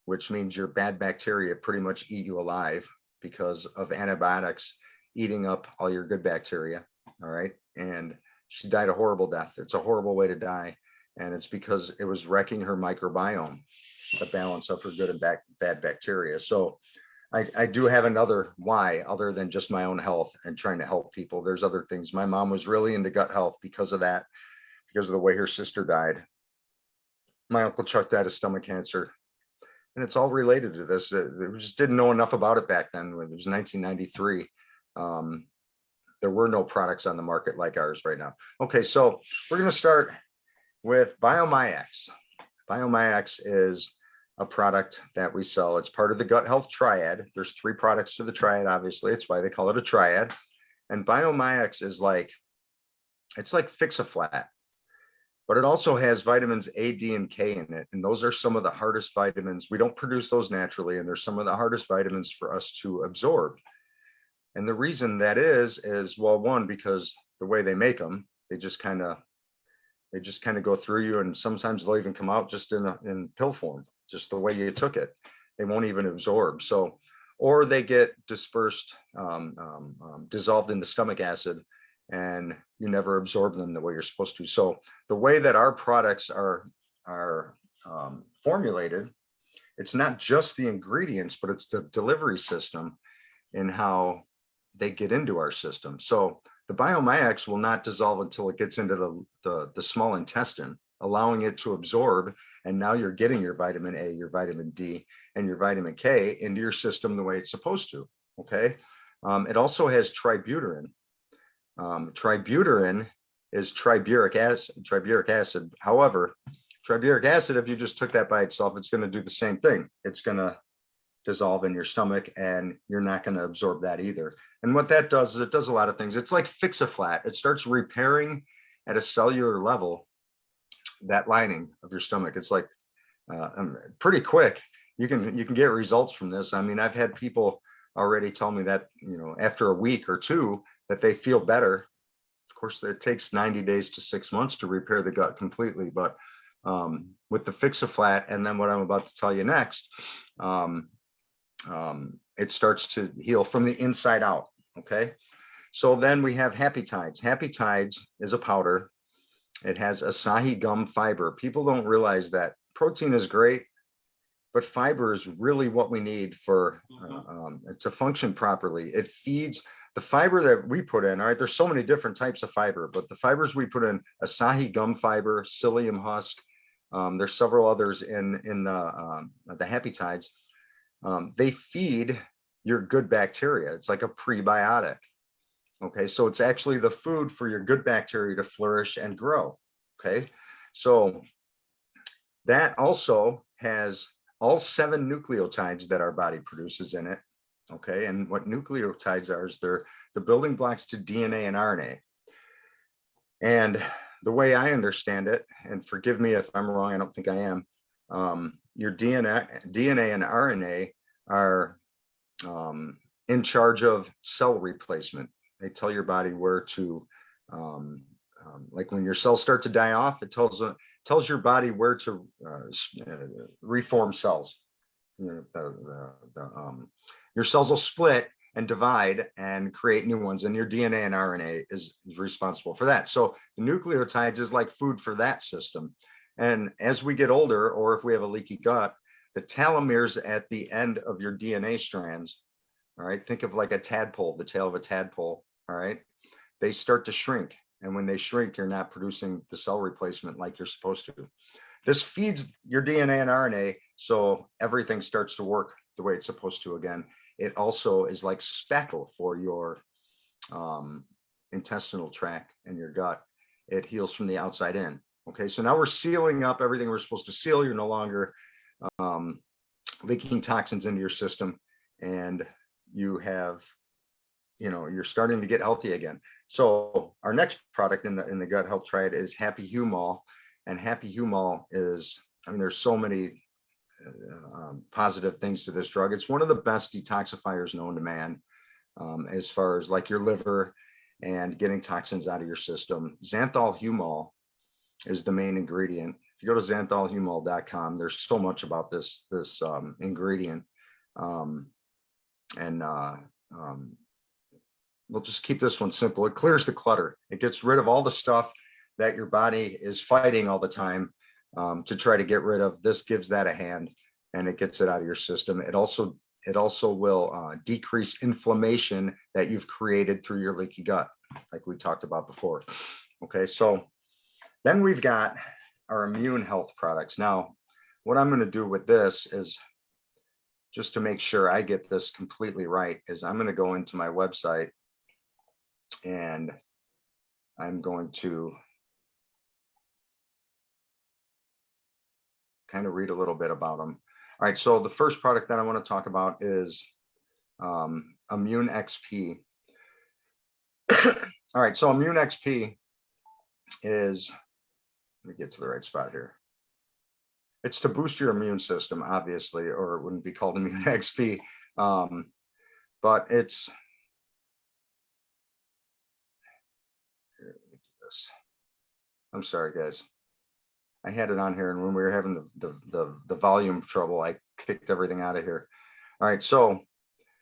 Speaker 2: which means your bad bacteria pretty much eat you alive because of antibiotics eating up all your good bacteria. All right. And she died a horrible death. It's a horrible way to die. And it's because it was wrecking her microbiome, the balance of her good and bad bacteria. So I do have another why other than just my own health and trying to help people. There's other things. My mom was really into gut health because of that, because of the way her sister died. My Uncle Chuck died of stomach cancer. And it's all related to this. We just didn't know enough about it back then. It was 1993. There were no products on the market like ours right now. Okay, so we're going to start with Biomyx. Biomyx is a product that we sell. It's part of the gut health triad. There's 3 products to the triad, obviously. It's why they call it a triad. And Biomyx is it's like Fix-A-Flat, but it also has vitamins A, D, and K in it. And those are some of the hardest vitamins. We don't produce those naturally, and they're some of the hardest vitamins for us to absorb. And the reason that is well, one, because the way they make them, they just kind of go through you, and sometimes they'll even come out just in pill form, just the way you took it. They won't even absorb. So, or they get dispersed, dissolved into stomach acid, and you never absorb them the way you're supposed to. So the way that our products are formulated, it's not just the ingredients, but it's the delivery system and how they get into our system. So the Biomyx will not dissolve until it gets into the small intestine, allowing it to absorb. And now you're getting your vitamin A, your vitamin D, and your vitamin K into your system the way it's supposed to. Okay. It also has tributylin. Tributylin is triburic acid. However, triburic acid, if you just took that by itself, it's going to do the same thing. It's going to dissolve in your stomach, and you're not going to absorb that either. And what that does is it does a lot of things. It's like Fix-A-Flat. It starts repairing at a cellular level that lining of your stomach. It's like pretty quick. You can get results from this. I mean, I've had people already tell me that, after a week or 2 that they feel better. Of course, it takes 90 days to 6 months to repair the gut completely. But with the Fix-A-Flat, and then what I'm about to tell you next, it starts to heal from the inside out. Okay. So then we have Happy Tides. Happy Tides is a powder. It has Asahi gum fiber. People don't realize that protein is great, but fiber is really what we need for to function properly. It feeds the fiber that we put in. All right, there's so many different types of fiber, but the fibers we put in, Asahi gum fiber, psyllium husk, there's several others in the Happy Tides. They feed your good bacteria. It's like a prebiotic. Okay, so it's actually the food for your good bacteria to flourish and grow. Okay, so that also has all 7 nucleotides that our body produces in it. Okay, and what nucleotides are is they're the building blocks to DNA and RNA. And the way I understand it, and forgive me if I'm wrong, I don't think I am, your DNA and RNA are in charge of cell replacement. They tell your body where to, like when your cells start to die off, it tells your body where to reform cells. You know, your cells will split and divide and create new ones, and your DNA and RNA is responsible for that. So the nucleotides is like food for that system. And as we get older, or if we have a leaky gut, the telomeres at the end of your DNA strands, all right, think of like a tadpole, the tail of a tadpole, all right, they start to shrink. And when they shrink, you're not producing the cell replacement like you're supposed to. This feeds your DNA and RNA, so everything starts to work the way it's supposed to again. It also is like speckle for your intestinal tract and your gut. It heals from the outside in. Okay, so now we're sealing up everything we're supposed to seal. You're no longer leaking toxins into your system, and you have, you know, you're starting to get healthy again. So our next product in the gut health triad is Happy Humol, and Happy Humol is, I mean, there's so many positive things to this drug. It's one of the best detoxifiers known to man, as far as like your liver and getting toxins out of your system. Xanthol humol is the main ingredient. If you go to xantholhumol.com, there's so much about this ingredient. We'll just keep this one simple. It clears the clutter. It gets rid of all the stuff that your body is fighting all the time to try to get rid of. This gives that a hand, and it gets it out of your system. It also will decrease inflammation that you've created through your leaky gut, like we talked about before. Okay, so then we've got our immune health products. Now, what I'm going to do with this is, just to make sure I get this completely right, is I'm going to go into my website and I'm going to kind of read a little bit about them. All right, so the first product that I want to talk about is Immune XP. All right, so Immune XP is, let me get to the right spot here. It's to boost your immune system, obviously, or it wouldn't be called Immune XP. But it's, here, let me do this. I'm sorry, guys. I had it on here, and when we were having the volume trouble, I kicked everything out of here. All right, so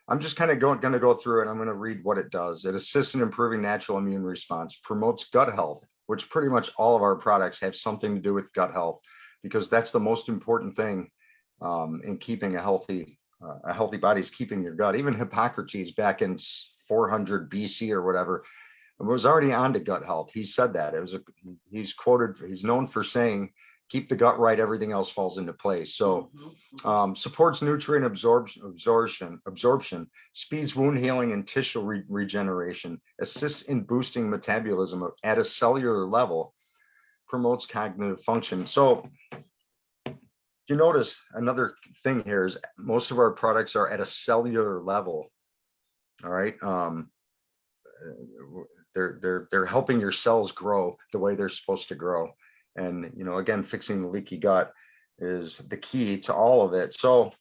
Speaker 2: I'm just kind of going to go through it. I'm going to read what it does. It assists in improving natural immune response, promotes gut health, which pretty much all of our products have something to do with gut health, because that's the most important thing in keeping a healthy body, is keeping your gut. Even Hippocrates back in 400 BC or whatever was already on to gut health. He said that. He's quoted, he's known for saying, keep the gut right, everything else falls into place. So supports nutrient absorption, speeds wound healing and tissue regeneration, assists in boosting metabolism at a cellular level, promotes cognitive function. So you notice another thing here is most of our products are at a cellular level. All right. They're helping your cells grow the way they're supposed to grow. And, you know, again, fixing the leaky gut is the key to all of it. So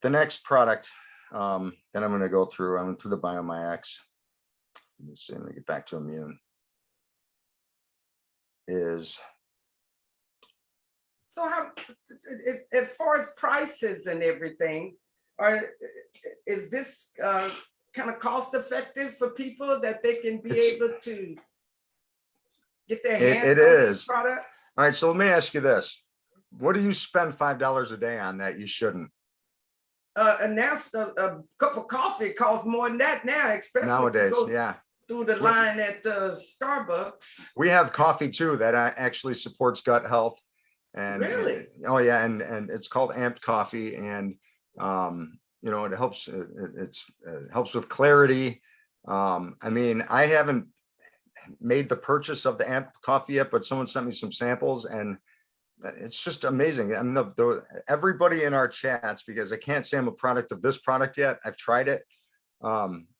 Speaker 2: the next product that I'm going to go through, I'm through the Biomyx. Let me see, let me get back to immune. Is,
Speaker 1: so how, as far as prices and everything, is this kind of cost effective for people that they can be able to get their hands on these products?
Speaker 2: All right, so let me ask you this. what do you spend $5 a day on that you shouldn't?
Speaker 1: And now a cup of coffee costs more than that now, especially
Speaker 2: Nowadays,
Speaker 1: if you go
Speaker 2: yeah.
Speaker 1: through the line at Starbucks.
Speaker 2: We have coffee too that actually supports gut health. And
Speaker 1: Really?
Speaker 2: oh yeah, and it's called Amped Coffee, and you know, it helps. It helps with clarity. I mean, I haven't made the purchase of the Amped Coffee yet, but someone sent me some samples, and it's just amazing. I mean, everybody in our chats, because I can't say I'm a product of this product yet. I've tried it.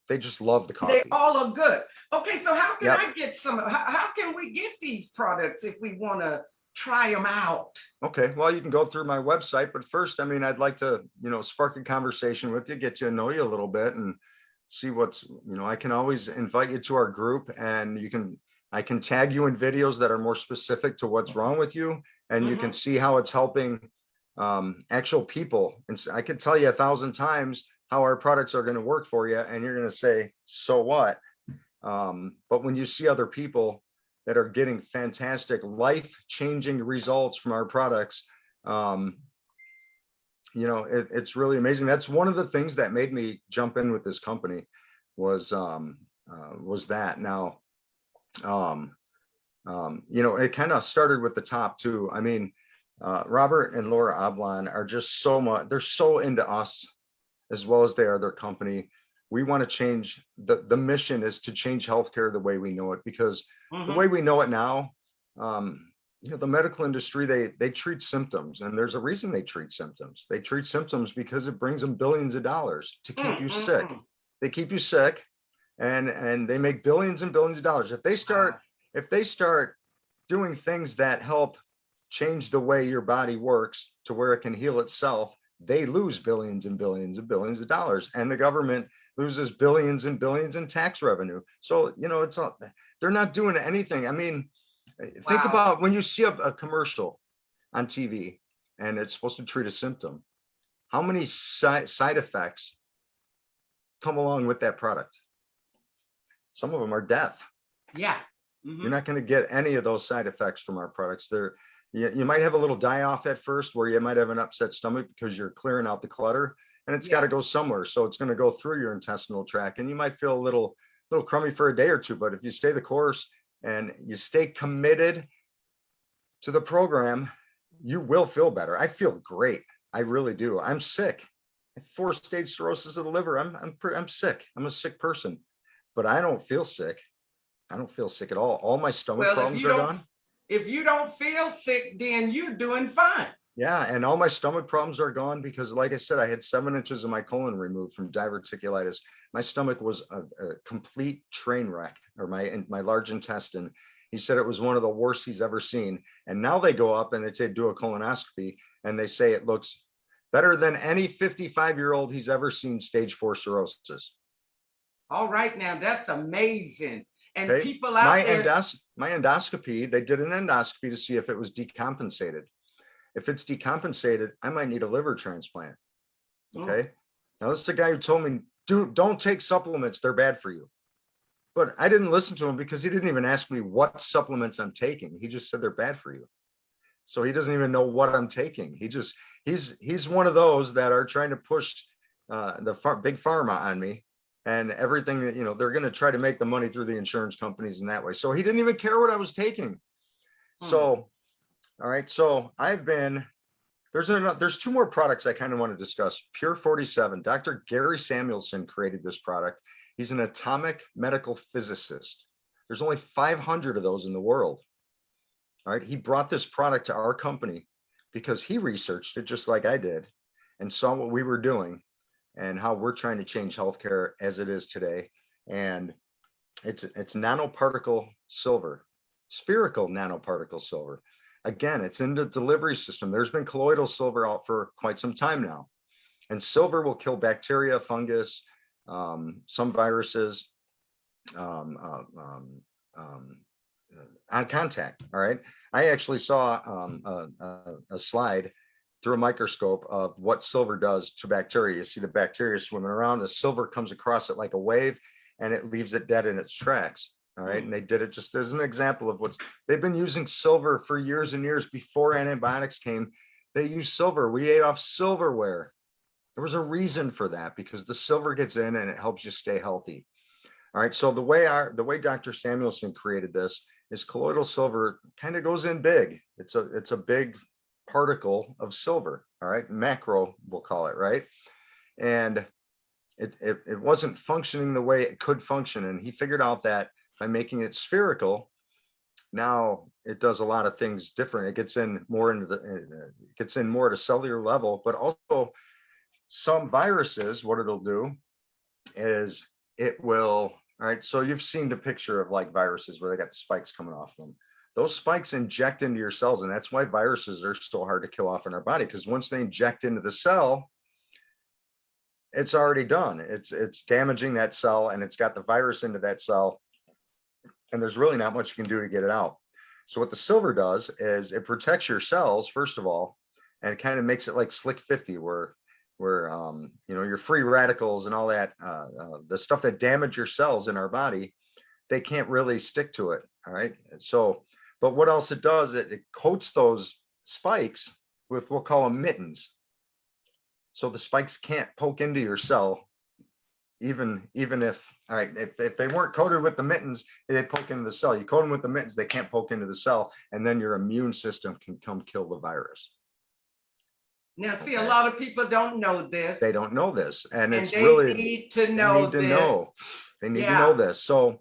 Speaker 2: They just love the coffee.
Speaker 1: They all are good. Okay, so how can
Speaker 2: Yep.
Speaker 1: I get some? How can we get these products if we want to try them out?
Speaker 2: Okay, well, you can go through my website, but first, I mean, I'd like to, you know, spark a conversation with you, get to know you a little bit, and see what's, you know, I can always invite you to our group, and I can tag you in videos that are more specific to what's wrong with you, and you can see how it's helping actual people. And I could tell you 1,000 times how our products are going to work for you, and you're going to say, so what? But when you see other people that are getting fantastic life-changing results from our products, you know, it's really amazing. That's one of the things that made me jump in with this company was that. Now, you know, it kind of started with the top too. I mean, Robert and Laura Oblon are just they're so into us as well as they are their company. We want to change, the mission is to change healthcare the way we know it, because the way we know it now, you know, the medical industry, they treat symptoms, and there's a reason they treat symptoms. They treat symptoms because it brings them billions of dollars to keep you sick. They keep you sick, and they make billions and billions of dollars. If they start doing things that help change the way your body works to where it can heal itself, they lose billions and billions and billions of dollars, and the government loses billions and billions in tax revenue. So, you know, they're not doing anything. I mean, think about when you see a commercial on TV and it's supposed to treat a symptom, how many side effects come along with that product? Some of them are death.
Speaker 1: Yeah.
Speaker 2: You're not going to get any of those side effects from our products. You might have a little die off at first, where you might have an upset stomach because you're clearing out the clutter, and it's got to go somewhere. So it's going to go through your intestinal tract, and you might feel a little crummy for a day or two. But if you stay the course and you stay committed to the program, you will feel better. I feel great. I really do. I'm sick. I have 4-stage cirrhosis of the liver. I'm sick. I'm a sick person, but I don't feel sick. I don't feel sick at all. All my stomach problems are gone.
Speaker 1: If you don't feel sick, then you're doing fine.
Speaker 2: Yeah, and all my stomach problems are gone because, like I said, I had 7 inches of my colon removed from diverticulitis. My stomach was a complete train wreck, or my large intestine. He said it was one of the worst he's ever seen. And now they go up and they say do a colonoscopy, and they say it looks better than any 55-year-old he's ever seen stage 4 cirrhosis.
Speaker 1: All right, now that's amazing. And people out there,
Speaker 2: my endoscopy, they did an endoscopy to see if it was decompensated. If it's decompensated, I might need a liver transplant. Okay. Now this is the guy who told me, don't take supplements, they're bad for you. But I didn't listen to him because he didn't even ask me what supplements I'm taking. He just said they're bad for you. So he doesn't even know what I'm taking. He's one of those that are trying to push big pharma on me. And everything that, you know, they're going to try to make the money through the insurance companies in that way. So he didn't even care what I was taking. So, all right. So there's 2 more products I kind of want to discuss. Pure 47. Dr. Gary Samuelson created this product. He's an atomic medical physicist. There's only 500 of those in the world. All right. He brought this product to our company because he researched it just like I did and saw what we were doing and how we're trying to change healthcare as it is today. And it's nanoparticle silver, spherical nanoparticle silver. Again, it's in the delivery system. There's been colloidal silver out for quite some time now. And silver will kill bacteria, fungus, some viruses on contact. All right. I actually saw a slide through a microscope of what silver does to bacteria. You see the bacteria swimming around, the silver comes across it like a wave and it leaves it dead in its tracks. All right. And they did it just as an example of what's they've been using silver for years and years before antibiotics came. They used silver. We ate off silverware. There was a reason for that because the silver gets in and it helps you stay healthy. All right. So the way Dr. Samuelson created this is colloidal silver kind of goes in big. It's a big particle of silver. All right. Macro, we'll call it, right? And it wasn't functioning the way it could function. And he figured out that by making it spherical, now it does a lot of things different. It gets in more into it gets in more at a cellular level, but also some viruses, what it'll do is it will, all right, so you've seen the picture of like viruses where they got the spikes coming off them. Those spikes inject into your cells, and that's why viruses are so hard to kill off in our body, because once they inject into the cell, it's already done. It's damaging that cell, and it's got the virus into that cell, and there's really not much you can do to get it out. So what the silver does is it protects your cells, first of all, and it kind of makes it like Slick 50, where your free radicals and all that, the stuff that damage your cells in our body, they can't really stick to it. All right. So, but what else it does, it coats those spikes with, we'll call them mittens. So the spikes can't poke into your cell, even if, all right, if they weren't coated with the mittens, they poke into the cell. You coat them with the mittens, they can't poke into the cell, and then your immune system can come kill the virus.
Speaker 1: Now, see, a lot of people don't know this.
Speaker 2: They don't know this, and it's
Speaker 1: they
Speaker 2: really
Speaker 1: need to know this.
Speaker 2: They need to know this. So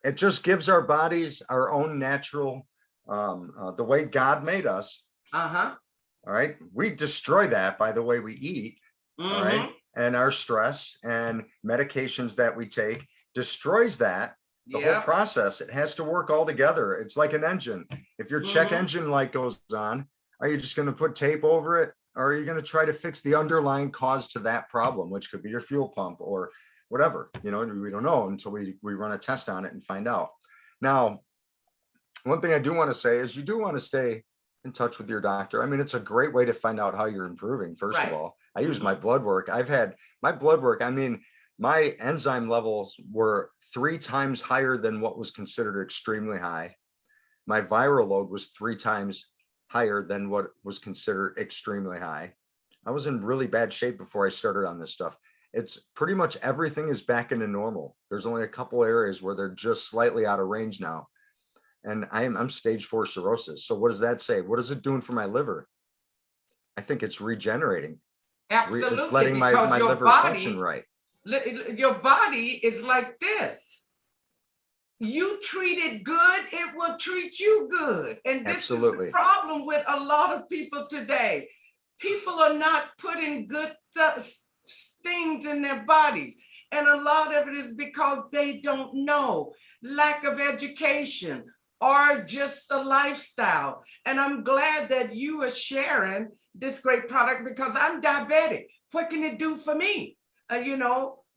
Speaker 2: it just gives our bodies our own natural, the way God made us. All right, we destroy that by the way we eat. All right, and our stress and medications that we take destroys that. The whole process, it has to work all together. It's like an engine. If your check engine light goes on, are you just going to put tape over it, or are you going to try to fix the underlying cause to that problem, which could be your fuel pump or whatever? We don't know until we run a test on it and find out. Now, one thing I do want to say is you do want to stay in touch with your doctor. I mean, it's a great way to find out how you're improving. First of all, I use my blood work. I've had my blood work. I mean, my enzyme levels were 3 times higher than what was considered extremely high. My viral load was 3 times higher than what was considered extremely high. I was in really bad shape before I started on this stuff. It's pretty much everything is back into normal. There's only a couple areas where they're just slightly out of range now. And I'm stage 4 cirrhosis. So what does that say? What is it doing for my liver? I think it's regenerating.
Speaker 1: Absolutely.
Speaker 2: It's letting my liver function right.
Speaker 1: Your body is like this. You treat it good, it will treat you good. And this is the problem with a lot of people today. People are not putting good things in their bodies. And a lot of it is because they don't know, lack of education, or just a lifestyle. And I'm glad that you are sharing this great product, because I'm diabetic. What can it do for me?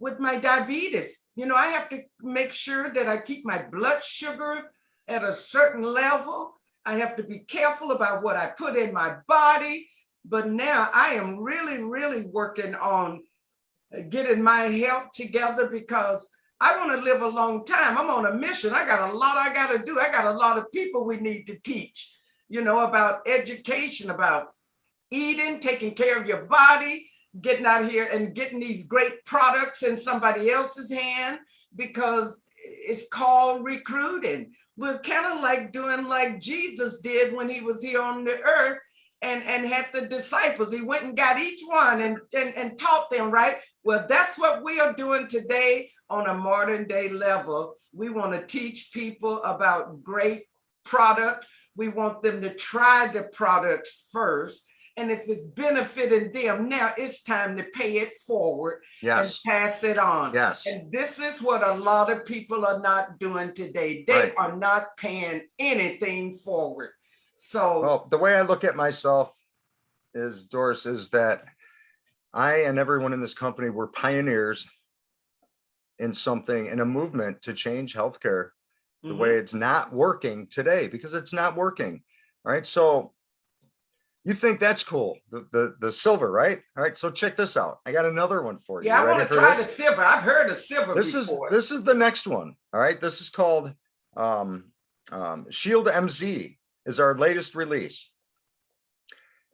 Speaker 1: With my diabetes, I have to make sure that I keep my blood sugar at a certain level. I have to be careful about what I put in my body. But now I am really, really working on getting my health together, because I want to live a long time. I'm on a mission. I got a lot I got to do. I got a lot of people we need to teach, about education, about eating, taking care of your body, getting out here and getting these great products in somebody else's hand, because it's called recruiting. We're kind of like doing like Jesus did when he was here on the earth and had the disciples. He went and got each one and taught them, right? Well, that's what we are doing today on a modern day level. We want to teach people about great product. We want them to try the products first. And if it's benefiting them, now it's time to pay it forward and pass it on. And this is what a lot of people are not doing today. They are not paying anything forward. So,
Speaker 2: well, the way I look at myself is, Doris, is that I and everyone in this company were pioneers in a movement to change healthcare the way it's not working today, because it's not working. Right. So You think that's cool, the silver, right? All right, so check this out. I got another one for you.
Speaker 1: Yeah,
Speaker 2: You
Speaker 1: I
Speaker 2: ready
Speaker 1: want to
Speaker 2: for
Speaker 1: try
Speaker 2: this?
Speaker 1: the silver. I've heard of silver
Speaker 2: This is
Speaker 1: before.
Speaker 2: this is the next one. All right, this is called Shield MZ is our latest release.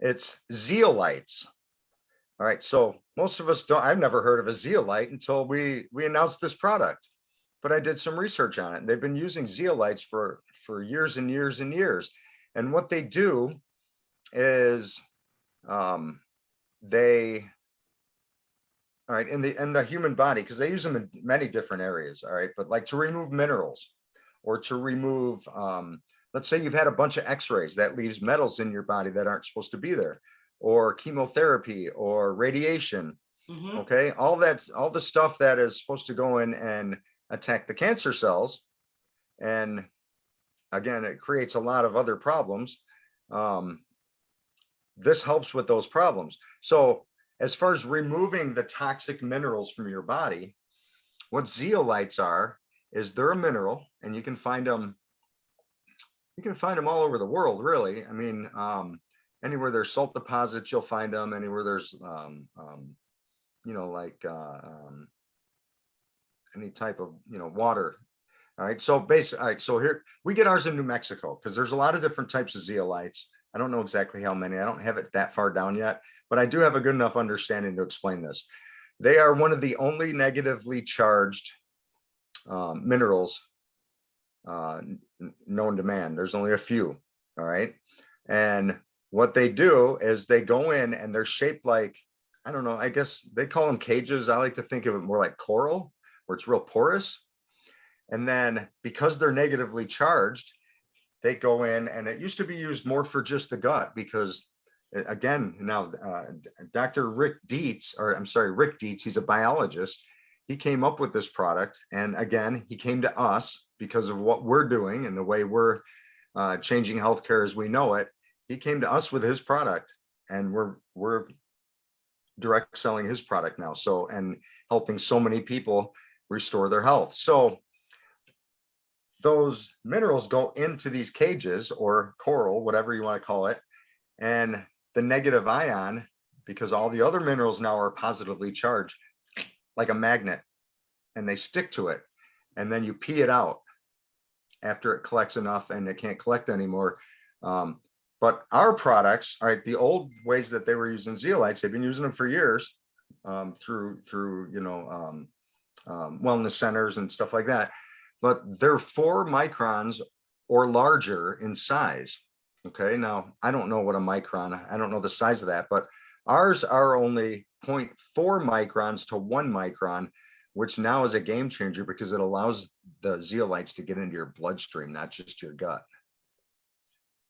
Speaker 2: It's zeolites. All right, so most of us don't. I've never heard of a zeolite until we announced this product, but I did some research on it. They've been using zeolites for years and years and years, and what they do is they all right in the human body, because they use them in many different areas, all right, but like to remove minerals or to remove let's say you've had a bunch of x-rays that leaves metals in your body that aren't supposed to be there, or chemotherapy or radiation.
Speaker 1: Mm-hmm.
Speaker 2: Okay, all the stuff that is supposed to go in and attack the cancer cells, and again it creates a lot of other problems. This helps with those problems. So as far as removing the toxic minerals from your body, what zeolites are is they're a mineral, and you can find them all over the world, really. I mean, anywhere there's salt deposits, you'll find them. Anywhere there's like any type of water. All right, so basically, all right, so here we get ours in New Mexico because there's a lot of different types of zeolites. I don't know exactly how many. I don't have it that far down yet, but I do have a good enough understanding to explain this. They are one of the only negatively charged minerals known to man. There's only a few. All right, and what they do is they go in and they're shaped like, I don't know, I guess they call them cages. I like to think of it more like coral, where it's real porous. And then because they're negatively charged, they go in, and it used to be used more for just the gut because, again, now Dr. Rick Dietz, he's a biologist. He came up with this product. And again, he came to us because of what we're doing and the way we're changing healthcare as we know it. He came to us with his product, and we're direct selling his product now. So, and helping so many people restore their health. So those minerals go into these cages, or coral, whatever you want to call it, and the negative ion, because all the other minerals now are positively charged, like a magnet, and they stick to it, and then you pee it out after it collects enough and it can't collect anymore. But our products, all right, the old ways that they were using zeolites, they've been using them for years through wellness centers and stuff like that. But they're 4 microns or larger in size. Okay, now I don't know what a micron, I don't know the size of that, but ours are only 0.4 microns to 1 micron, which now is a game changer because it allows the zeolites to get into your bloodstream, not just your gut.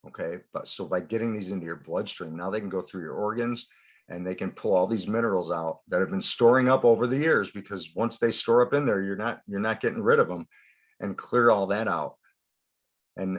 Speaker 2: Okay, but so by getting these into your bloodstream, now they can go through your organs, and they can pull all these minerals out that have been storing up over the years, because once they store up in there, you're not getting rid of them, and clear all that out. And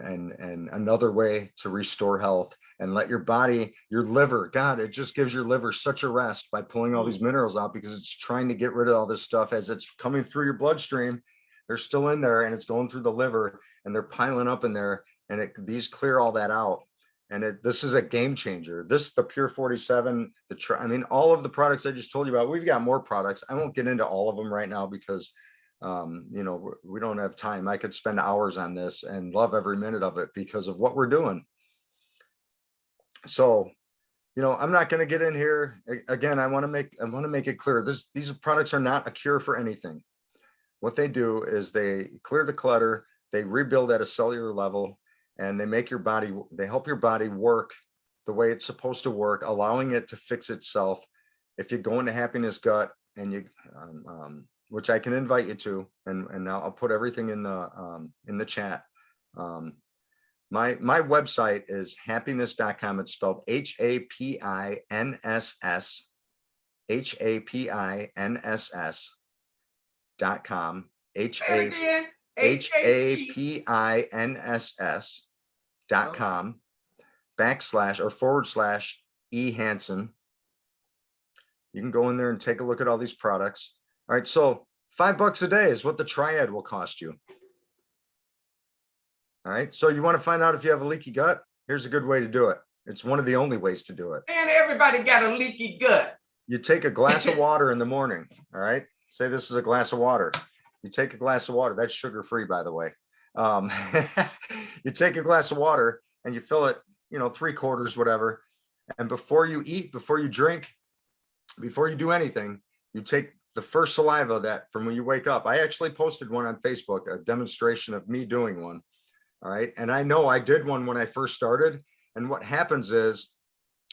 Speaker 2: another way to restore health and let your body, your liver, God, it just gives your liver such a rest by pulling all these minerals out, because it's trying to get rid of all this stuff as it's coming through your bloodstream. They're still in there, and it's going through the liver, and they're piling up in there, and these clear all that out. And this is a game changer. The Pure 47, all of the products I just told you about, we've got more products. I won't get into all of them right now because we don't have time. I could spend hours on this and love every minute of it because of what we're doing. So, I'm not going to get in here again. I want to make it clear. These products are not a cure for anything. What they do is they clear the clutter, they rebuild at a cellular level, and they help your body work the way it's supposed to work, allowing it to fix itself. If you go into Happiness Gut, and you which I can invite you to, and I'll put everything in the chat. My website is happiness.com. It's spelled HAPINSS, HAPINSS.com, HAPINSS.com // Hanson. You can go in there and take a look at all these products. All right, so $5 a day is what the Triad will cost you. All right, so you want to find out if you have a leaky gut? Here's a good way to do it. It's one of the only ways to do it.
Speaker 1: And everybody got a leaky gut.
Speaker 2: You take a glass of water in the morning, all right? Say this is a glass of water. You take a glass of water. That's sugar-free, by the way. You take a glass of water and you fill it, 3/4, whatever. And before you eat, before you drink, before you do anything, you take the first saliva that from when you wake up. I actually posted one on Facebook, a demonstration of me doing one. All right. And I know I did one when I first started. And what happens is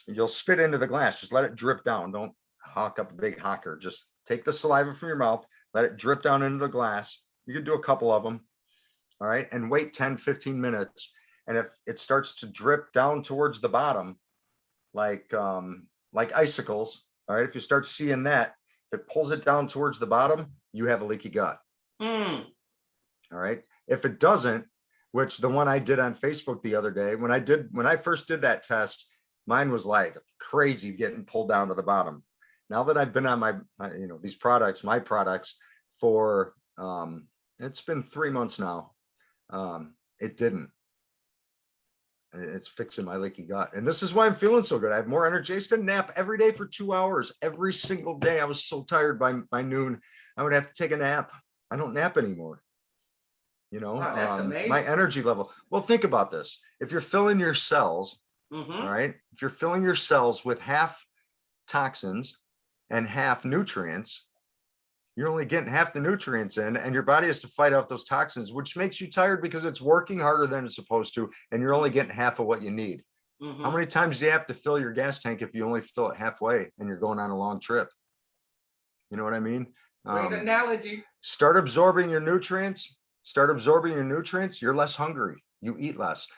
Speaker 2: you'll spit into the glass. Just let it drip down. Don't hawk up a big hawker. Just take the saliva from your mouth, let it drip down into the glass. You can do a couple of them. All right. And wait 10, 15 minutes. And if it starts to drip down towards the bottom, like icicles, all right, if you start seeing that, if it pulls it down towards the bottom, you have a leaky gut. All right. If it doesn't, which the one I did on Facebook the other day, when I first did that test, mine was like crazy getting pulled down to the bottom. Now that I've been on my products for, it's been 3 months now. It didn't. It's fixing my leaky gut. And this is why I'm feeling so good. I have more energy. I used to nap every day for 2 hours, every single day. I was so tired by noon. I would have to take a nap. I don't nap anymore.
Speaker 1: Wow, that's amazing.
Speaker 2: My energy level. Well, think about this. If you're filling your cells, all right, if you're filling your cells with half toxins and half nutrients, you're only getting half the nutrients in, and your body has to fight off those toxins, which makes you tired because it's working harder than it's supposed to, and you're only getting half of what you need. How many times do you have to fill your gas tank if you only fill it halfway and you're going on a long trip? You know what I mean?
Speaker 1: Great analogy.
Speaker 2: Start absorbing your nutrients. You're less hungry. You eat less.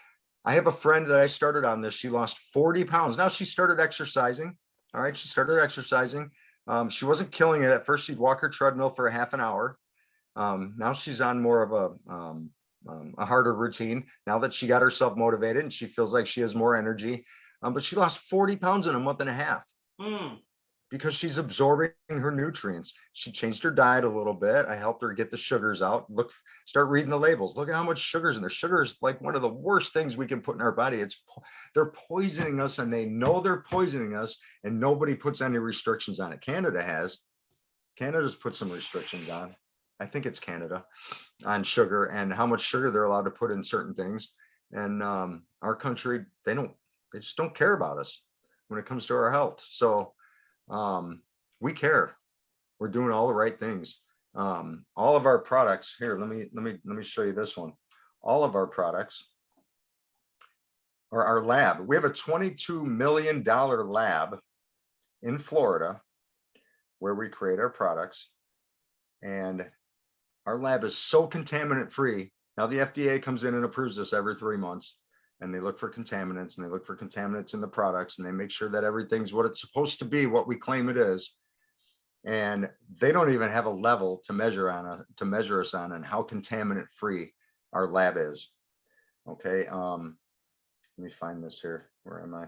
Speaker 2: I have a friend that I started on this. She lost 40 pounds. Now she started exercising. All right. She started exercising. She wasn't killing it. At first, she'd walk her treadmill for a half an hour. Now she's on more of a harder routine now that she got herself motivated and she feels like she has more energy. But she lost 40 pounds in a month and a half because she's absorbing her nutrients. She changed her diet a little bit. I helped her get the sugars out. Start reading the labels. Look at how much sugar's in there. Sugar is like one of the worst things we can put in our body. They're poisoning us, and they know they're poisoning us, and nobody puts any restrictions on it. Canada's put some restrictions on. I think it's Canada on sugar and how much sugar they're allowed to put in certain things. And our country, they just don't care about us when it comes to our health. So we care. We're doing all the right things. All of our products here, let me show you this one. All of our products are our lab. We have a $22 million lab in Florida where we create our products, and our lab is so contaminant free. Now the FDA comes in and approves this every 3 months, and they look for contaminants, and they look for contaminants in the products, and they make sure that everything's what it's supposed to be, what we claim it is. And they don't even have a level to measure us on and how contaminant free our lab is. Okay. Let me find this here. Where am I?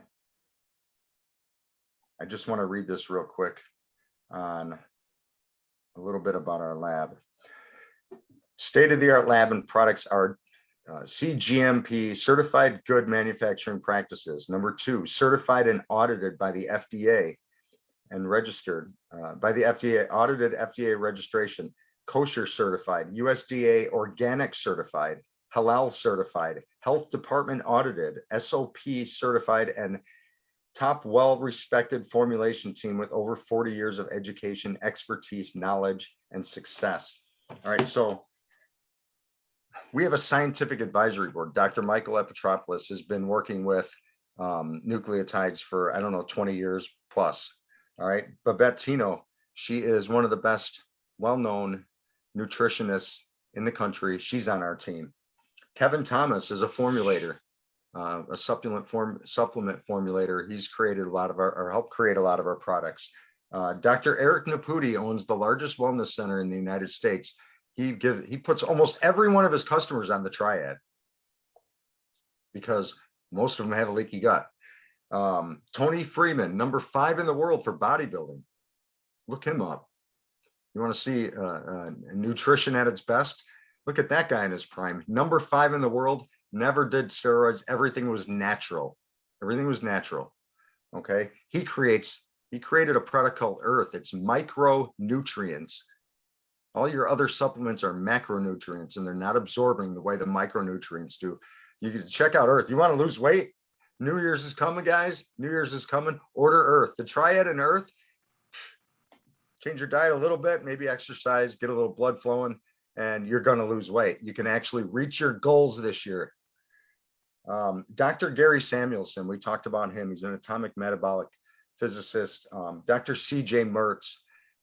Speaker 2: I just want to read this real quick on a little bit about our lab. State-of-the-art lab and products are CGMP, certified good manufacturing practices. Number 2, certified and audited by the FDA and registered by the FDA, audited FDA registration, kosher certified, USDA organic certified, halal certified, health department audited, SOP certified, and top well-respected formulation team with over 40 years of education, expertise, knowledge, and success. All right, so we have a scientific advisory board. Dr. Michael Epitropoulos has been working with nucleotides for, 20 years plus. All right, Babette Tino, she is one of the best well-known nutritionists in the country. She's on our team. Kevin Thomas is a formulator, a supplement formulator. He's created a lot of or helped create a lot of our products. Dr. Eric Naputi owns the largest wellness center in the United States. He puts almost every one of his customers on the Triad because most of them have a leaky gut. Tony Freeman, number 5 in the world for bodybuilding. Look him up. You want to see nutrition at its best? Look at that guy in his prime. Number 5 in the world, never did steroids. Everything was natural. Everything was natural. Okay. He created a product called Earth. It's micronutrients. All your other supplements are macronutrients, and they're not absorbing the way the micronutrients do. You can check out Earth. You want to lose weight? New Year's is coming, guys. New Year's is coming. Order Earth. The Triad and Earth. Change your diet a little bit, maybe exercise, get a little blood flowing, and you're going to lose weight. You can actually reach your goals this year. Dr. Gary Samuelson, we talked about him. He's an atomic metabolic physicist. Dr. C.J. Mertz,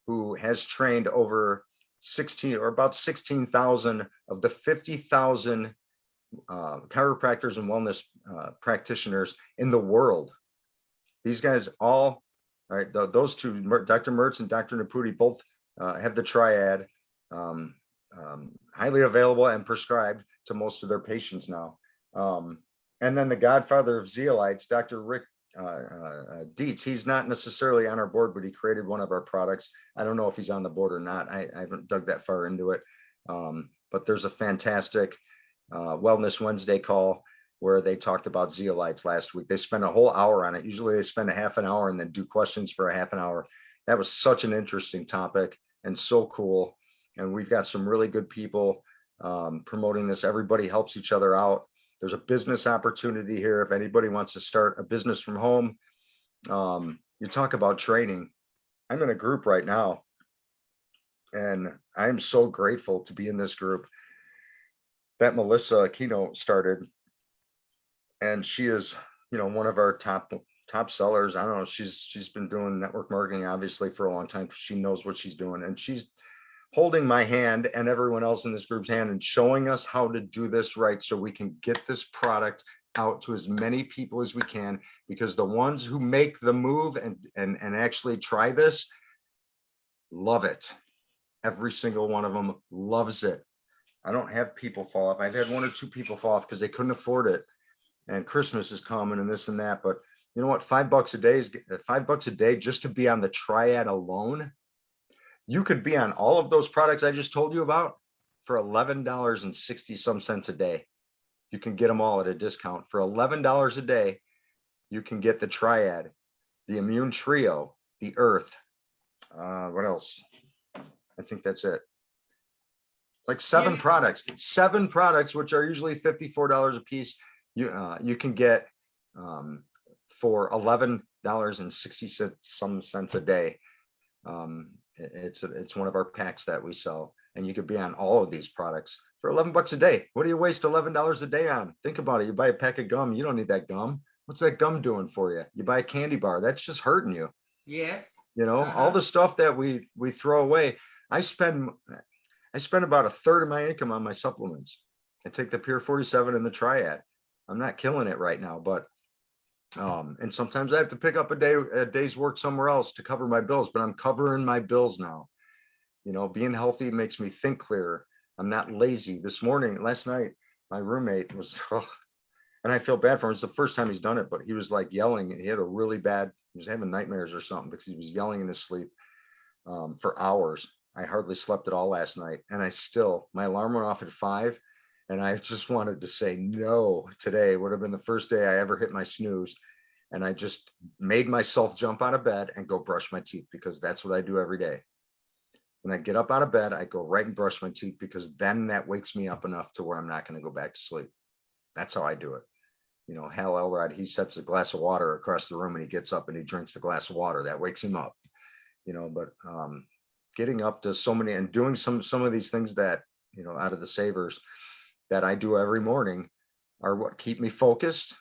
Speaker 2: who has trained over 16,000 of the 50,000 chiropractors and wellness practitioners in the world. These guys all right, those two, Dr. Mertz and Dr. Naputi, both have the Triad, highly available and prescribed to most of their patients now. And then the godfather of Zeolites, Dr. Rick Dietz, he's not necessarily on our board, but he created one of our products. I don't know if he's on the board or not. I haven't dug that far into it. But there's a fantastic Wellness Wednesday call where they talked about zeolites last week. They spent a whole hour on it. Usually they spend a half an hour and then do questions for a half an hour. That was such an interesting topic and so cool. And we've got some really good people promoting this. Everybody helps each other out. There's a business opportunity here. If anybody wants to start a business from home, you talk about training. I'm in a group right now, and I'm so grateful to be in this group that Melissa Keynote started. And she is, one of our top sellers. I don't know. She's been doing network marketing obviously for a long time because she knows what she's doing, and she's holding my hand and everyone else in this group's hand and showing us how to do this right so we can get this product out to as many people as we can, because the ones who make the move and actually try this love it. Every single one of them loves it. I don't have people fall off. I've had one or two people fall off because they couldn't afford it, and Christmas is coming and this and that. But you know what? $5 a day is $5 a day just to be on the Triad alone. You could be on all of those products I just told you about for $11.60 some cents a day. You can get them all at a discount. For $11 a day, you can get the Triad, the Immune Trio, the Earth. What else? I think that's it. Like seven products, which are usually $54 a piece. You can get for $11.60 some cents a day. It's one of our packs that we sell, and you could be on all of these products for $11 a day. What do you waste $11 a day on? Think about it. You buy a pack of gum, you don't need that gum. What's that gum doing for you? You buy a candy bar, that's just hurting you.
Speaker 1: Yes.
Speaker 2: All the stuff that we throw away. I spend about a third of my income on my supplements. I take the Pure 47 and the Triad. I'm not killing it right now, but and sometimes I have to pick up a day's work somewhere else to cover my bills, but I'm covering my bills now. Being healthy makes me think clearer. I'm not lazy. Last night, my roommate was, and I feel bad for him. It's the first time he's done it, but he was like yelling. He was having nightmares or something because he was yelling in his sleep for hours. I hardly slept at all last night. And my alarm went off at 5. And I just wanted to say no. Today would have been the first day I ever hit my snooze. And I just made myself jump out of bed and go brush my teeth, because that's what I do every day. When I get up out of bed, I go right and brush my teeth, because then that wakes me up enough to where I'm not going to go back to sleep. That's how I do it. Hal Elrod, he sets a glass of water across the room and he gets up and he drinks the glass of water. That wakes him up. But getting up to so many and doing some of these things that, out of the savers that I do every morning are what keep me focused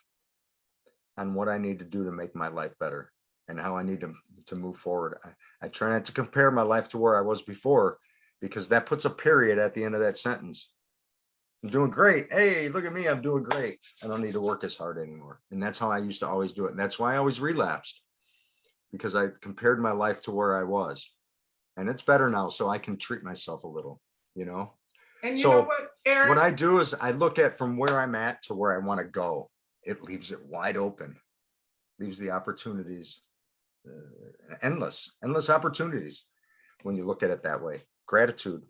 Speaker 2: on what I need to do to make my life better and how I need to move forward. I try not to compare my life to where I was before, because that puts a period at the end of that sentence. I'm doing great. Hey, look at me. I'm doing great. I don't need to work as hard anymore. And that's how I used to always do it. And that's why I always relapsed, because I compared my life to where I was. And it's better now, so I can treat myself a little,
Speaker 1: And
Speaker 2: so
Speaker 1: know what, Eric?
Speaker 2: What I do is I look at from where I'm at to where I want to go. It leaves it wide open, leaves the opportunities endless opportunities when you look at it that way. Gratitude.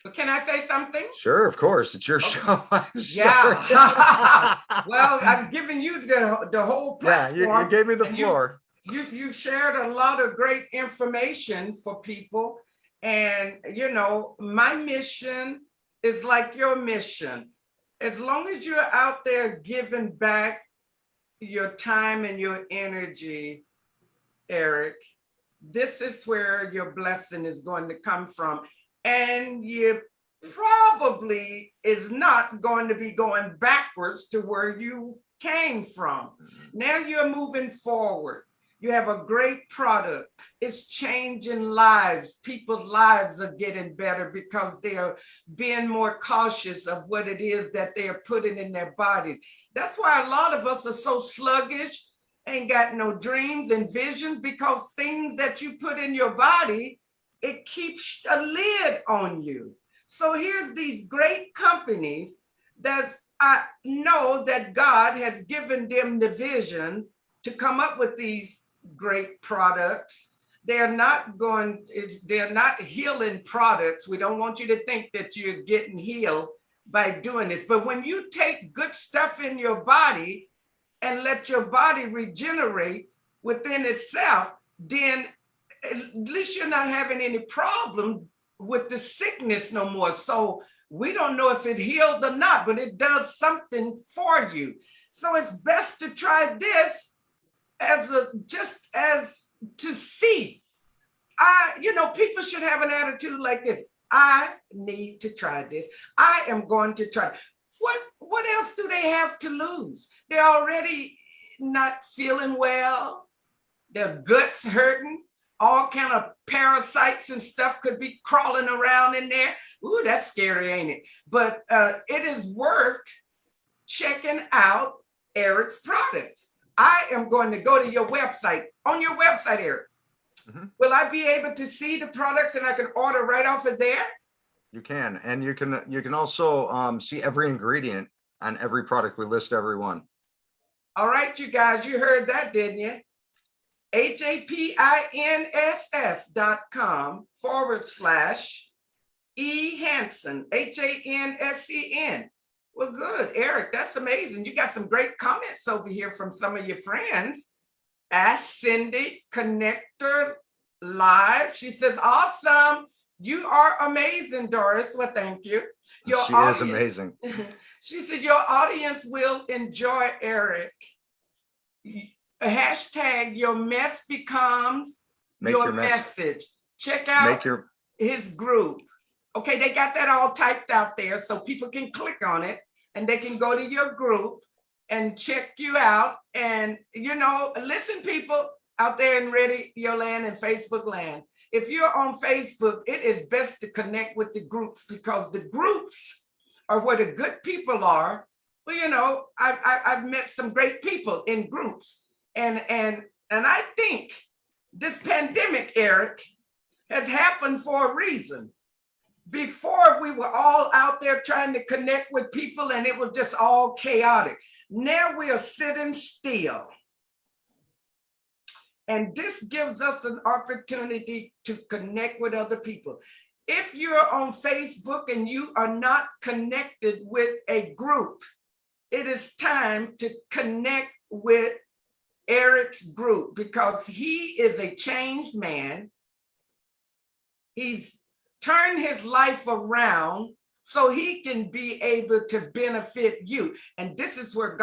Speaker 1: But can I say something?
Speaker 2: Sure, of course. It's your
Speaker 1: Okay.
Speaker 2: show. I'm
Speaker 1: Yeah.
Speaker 2: sorry.
Speaker 1: Well, I'm giving you the whole
Speaker 2: Yeah,
Speaker 1: platform.
Speaker 2: you gave me the
Speaker 1: and
Speaker 2: floor.
Speaker 1: You shared a lot of great information for people. And, you know, my mission is like your mission. As long as you're out there giving back your time and your energy, Eric, this is where your blessing is going to come from. And you probably is not going to be going backwards to where you came from. Now you're moving forward. You have a great product. It's changing lives. People's lives are getting better because they are being more cautious of what it is that they are putting in their bodies. That's why a lot of us are so sluggish, ain't got no dreams and visions, because things that you put in your body, it keeps a lid on you. So here's these great companies that I know that God has given them the vision to come up with these great products. They're not healing products. We don't want you to think that you're getting healed by doing this. But when you take good stuff in your body and let your body regenerate within itself, then at least you're not having any problem with the sickness no more. So we don't know if it healed or not, but it does something for you. So it's best to try this just as to see. People should have an attitude like this. I need to try this. I am going to try. What else do they have to lose? They're already not feeling well. Their guts hurting. All kind of parasites and stuff could be crawling around in there. Ooh, that's scary, ain't it? But it is worth checking out Eric's products. I am going to go to your website. On your website, Eric, will I be able to see the products and I can order right off of there?
Speaker 2: You can, and you can also see every ingredient on every product. We list every one.
Speaker 1: All right, you guys, you heard that, didn't you? HAPINSS.com/E Hanson, HANSEN. Well, good, Eric, that's amazing. You got some great comments over here from some of your friends. Ask Cindy, Connector Live. She says, awesome. You are amazing, Doris. Well, thank you.
Speaker 2: She is amazing.
Speaker 1: She said, your audience will enjoy Eric. Hashtag your mess becomes your message. Check out his group. Okay, they got that all typed out there so people can click on it and they can go to your group and check you out. And, listen, people out there in Radio Land and Facebook land, if you're on Facebook, it is best to connect with the groups, because the groups are where the good people are. Well, I've met some great people in groups. And I think this pandemic, Eric, has happened for a reason. Before, we were all out there trying to connect with people and it was just all chaotic. Now we are sitting still. And this gives us an opportunity to connect with other people. If you're on Facebook and you are not connected with a group, it is time to connect with Eric's group, because he is a changed man. He's turned his life around so he can be able to benefit you. And this is where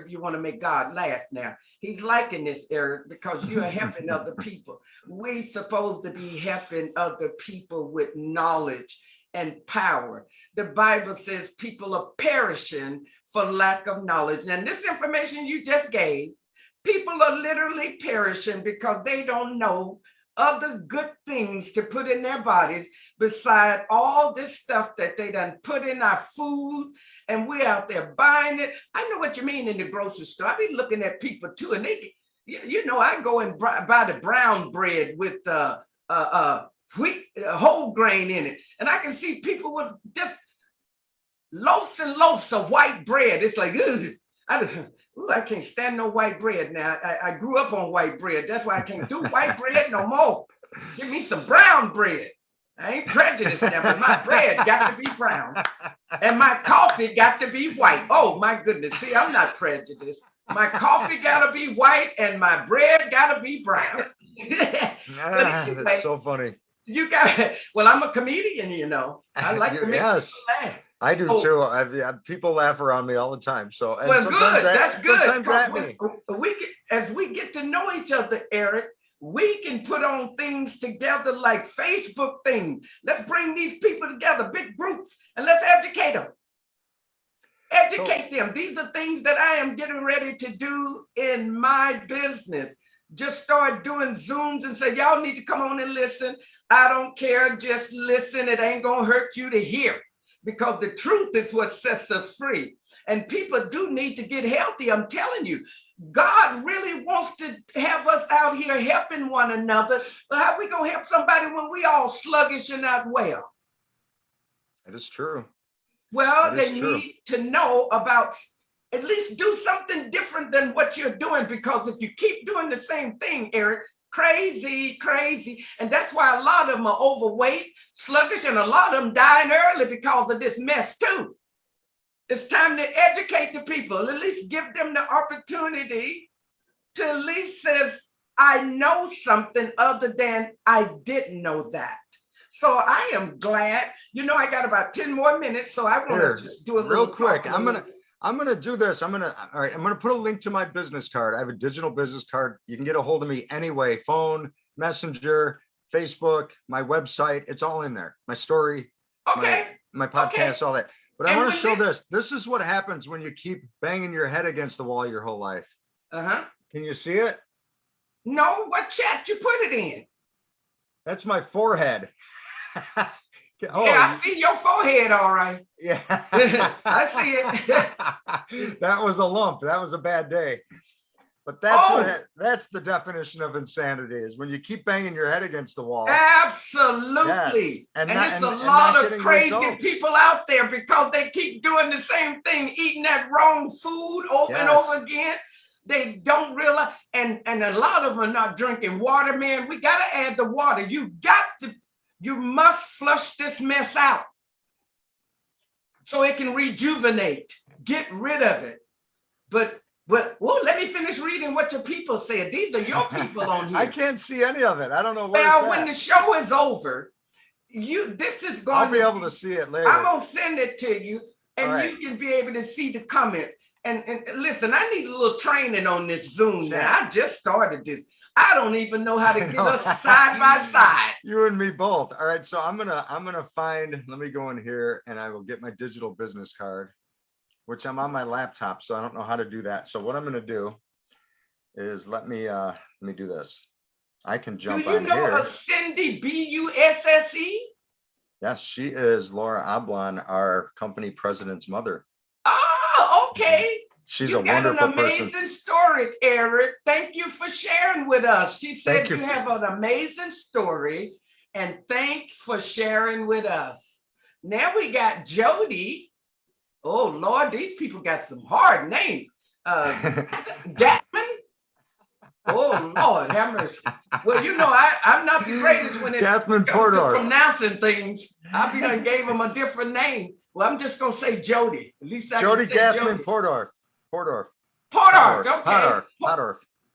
Speaker 1: you want to make God laugh now. He's liking this, Eric, because you are helping other people. We're supposed to be helping other people with knowledge and power. The Bible says people are perishing for lack of knowledge. And this information you just gave, people are literally perishing because they don't know other good things to put in their bodies beside all this stuff that they done put in our food, and we're out there buying it. I know what you mean in the grocery store. I be looking at people too, and they, I go and buy the brown bread with wheat, whole grain in it, and I can see people with just loaves and loaves of white bread. It's like, I can't stand no white bread now. I grew up on white bread. That's why I can't do white bread no more. Give me some brown bread. I ain't prejudiced now, but my bread got to be brown and my coffee got to be white. Oh my goodness. See, I'm not prejudiced. My coffee got to be white and my bread got to be brown. Anyway,
Speaker 2: that's so funny.
Speaker 1: You got, well, I'm a comedian, you know. I like to make
Speaker 2: Yes,
Speaker 1: people laugh.
Speaker 2: I do too. People laugh around me all the time. So, and
Speaker 1: Well,
Speaker 2: sometimes
Speaker 1: good. That's good.
Speaker 2: sometimes at me.
Speaker 1: As we get to know each other, Eric, we can put on things together like Facebook things. Let's bring these people together, big groups, and let's educate them. Educate them. These are things that I am getting ready to do in my business. Just start doing Zooms and say, y'all need to come on and listen. I don't care. Just listen. It ain't going to hurt you to hear, because the truth is what sets us free. And people do need to get healthy. I'm telling you, God really wants to have us out here helping one another. But how we going to help somebody when we all sluggish and not well?
Speaker 2: That is true.
Speaker 1: Well, they need to know about, at least do something different than what you're doing, because if you keep doing the same thing, Eric, crazy. And that's why a lot of them are overweight, sluggish, and a lot of them dying early because of this mess too. It's time to educate the people, at least give them the opportunity to at least says, I know something other than I didn't know that. So I am glad, you know, I got about 10 more minutes, so I want to just do a
Speaker 2: real quick. I'm gonna do this. All right, I'm gonna put a link to my business card. I have a digital business card. You can get a hold of me anyway, phone, messenger, Facebook, my website. It's all in there. My story, my podcast, all that. But I want to show this. This is what happens when you keep banging your head against the wall your whole life. Can you see it?
Speaker 1: No, what chat you put it in?
Speaker 2: That's my forehead.
Speaker 1: Oh, yeah, I see your forehead, all right.
Speaker 2: Yeah.
Speaker 1: I see
Speaker 2: it. That was a lump. That was a bad day. But that's the definition of insanity, is when you keep banging your head against the wall.
Speaker 1: Absolutely. Yes. And there's a lot of crazy people out there because they keep doing the same thing, eating that wrong food over and over again. They don't realize, and a lot of them are not drinking water, man. We got to add the water. You must flush this mess out so it can rejuvenate. Get rid of it. But let me finish reading what your people said. These are your people on here.
Speaker 2: I can't see any of it. I don't know where
Speaker 1: it's
Speaker 2: at.
Speaker 1: When the show is over, this is going
Speaker 2: I'll be able to see it later.
Speaker 1: I'm going to send it to you, and you can be able to see the comments. And listen, I need a little training on this Zoom now. I just started this. I don't even know how to get us side by side.
Speaker 2: You and me both. All right, so I'm gonna find. Let me go in here, and I will get my digital business card, which I'm on my laptop, so I don't know how to do that. So what I'm gonna do is let me do this. I can jump on here.
Speaker 1: Do you know a Cindy Busse?
Speaker 2: Yes, she is Laura Oblon, our company president's mother.
Speaker 1: Oh, okay.
Speaker 2: She's a wonderful person.
Speaker 1: Amazing story, Eric. Thank you for sharing with us. She said you have an amazing story, and thanks for sharing with us. Now we got Jody. Oh, Lord, these people got some hard names. Gatman. Oh, Lord, have mercy. Well, you know, I'm not the greatest when it's pronouncing things. I be done gave them a different name. Well, I'm just going to say Jody. At least I
Speaker 2: Jody
Speaker 1: can say
Speaker 2: Gathman
Speaker 1: Jody.
Speaker 2: Portdorf,
Speaker 1: okay.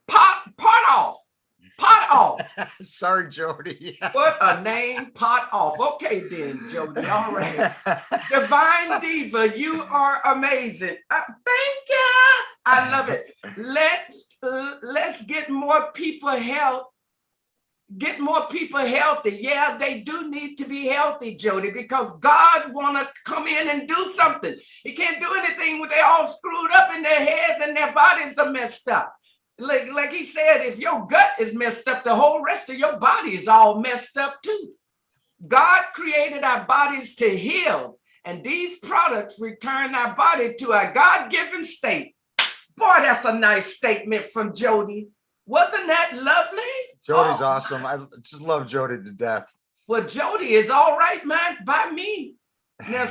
Speaker 1: Pot off.
Speaker 2: Sorry, Jody.
Speaker 1: What a name, pot off. Okay then, Jody. All right. Divine Diva, you are amazing. Thank you. I love it. Let's get more people health. Get more people healthy. Yeah, they do need to be healthy, Jody, because God want to come in and do something. He can't do anything when they all screwed up in their heads and their bodies are messed up. Like he said, if your gut is messed up, the whole rest of your body is all messed up too. God created our bodies to heal, and these products return our body to our God-given state. Boy, that's a nice statement from Jody. Wasn't that lovely?
Speaker 2: Jody's awesome. I just love Jody to death.
Speaker 1: Well, Jody is all right, man, by me. Now,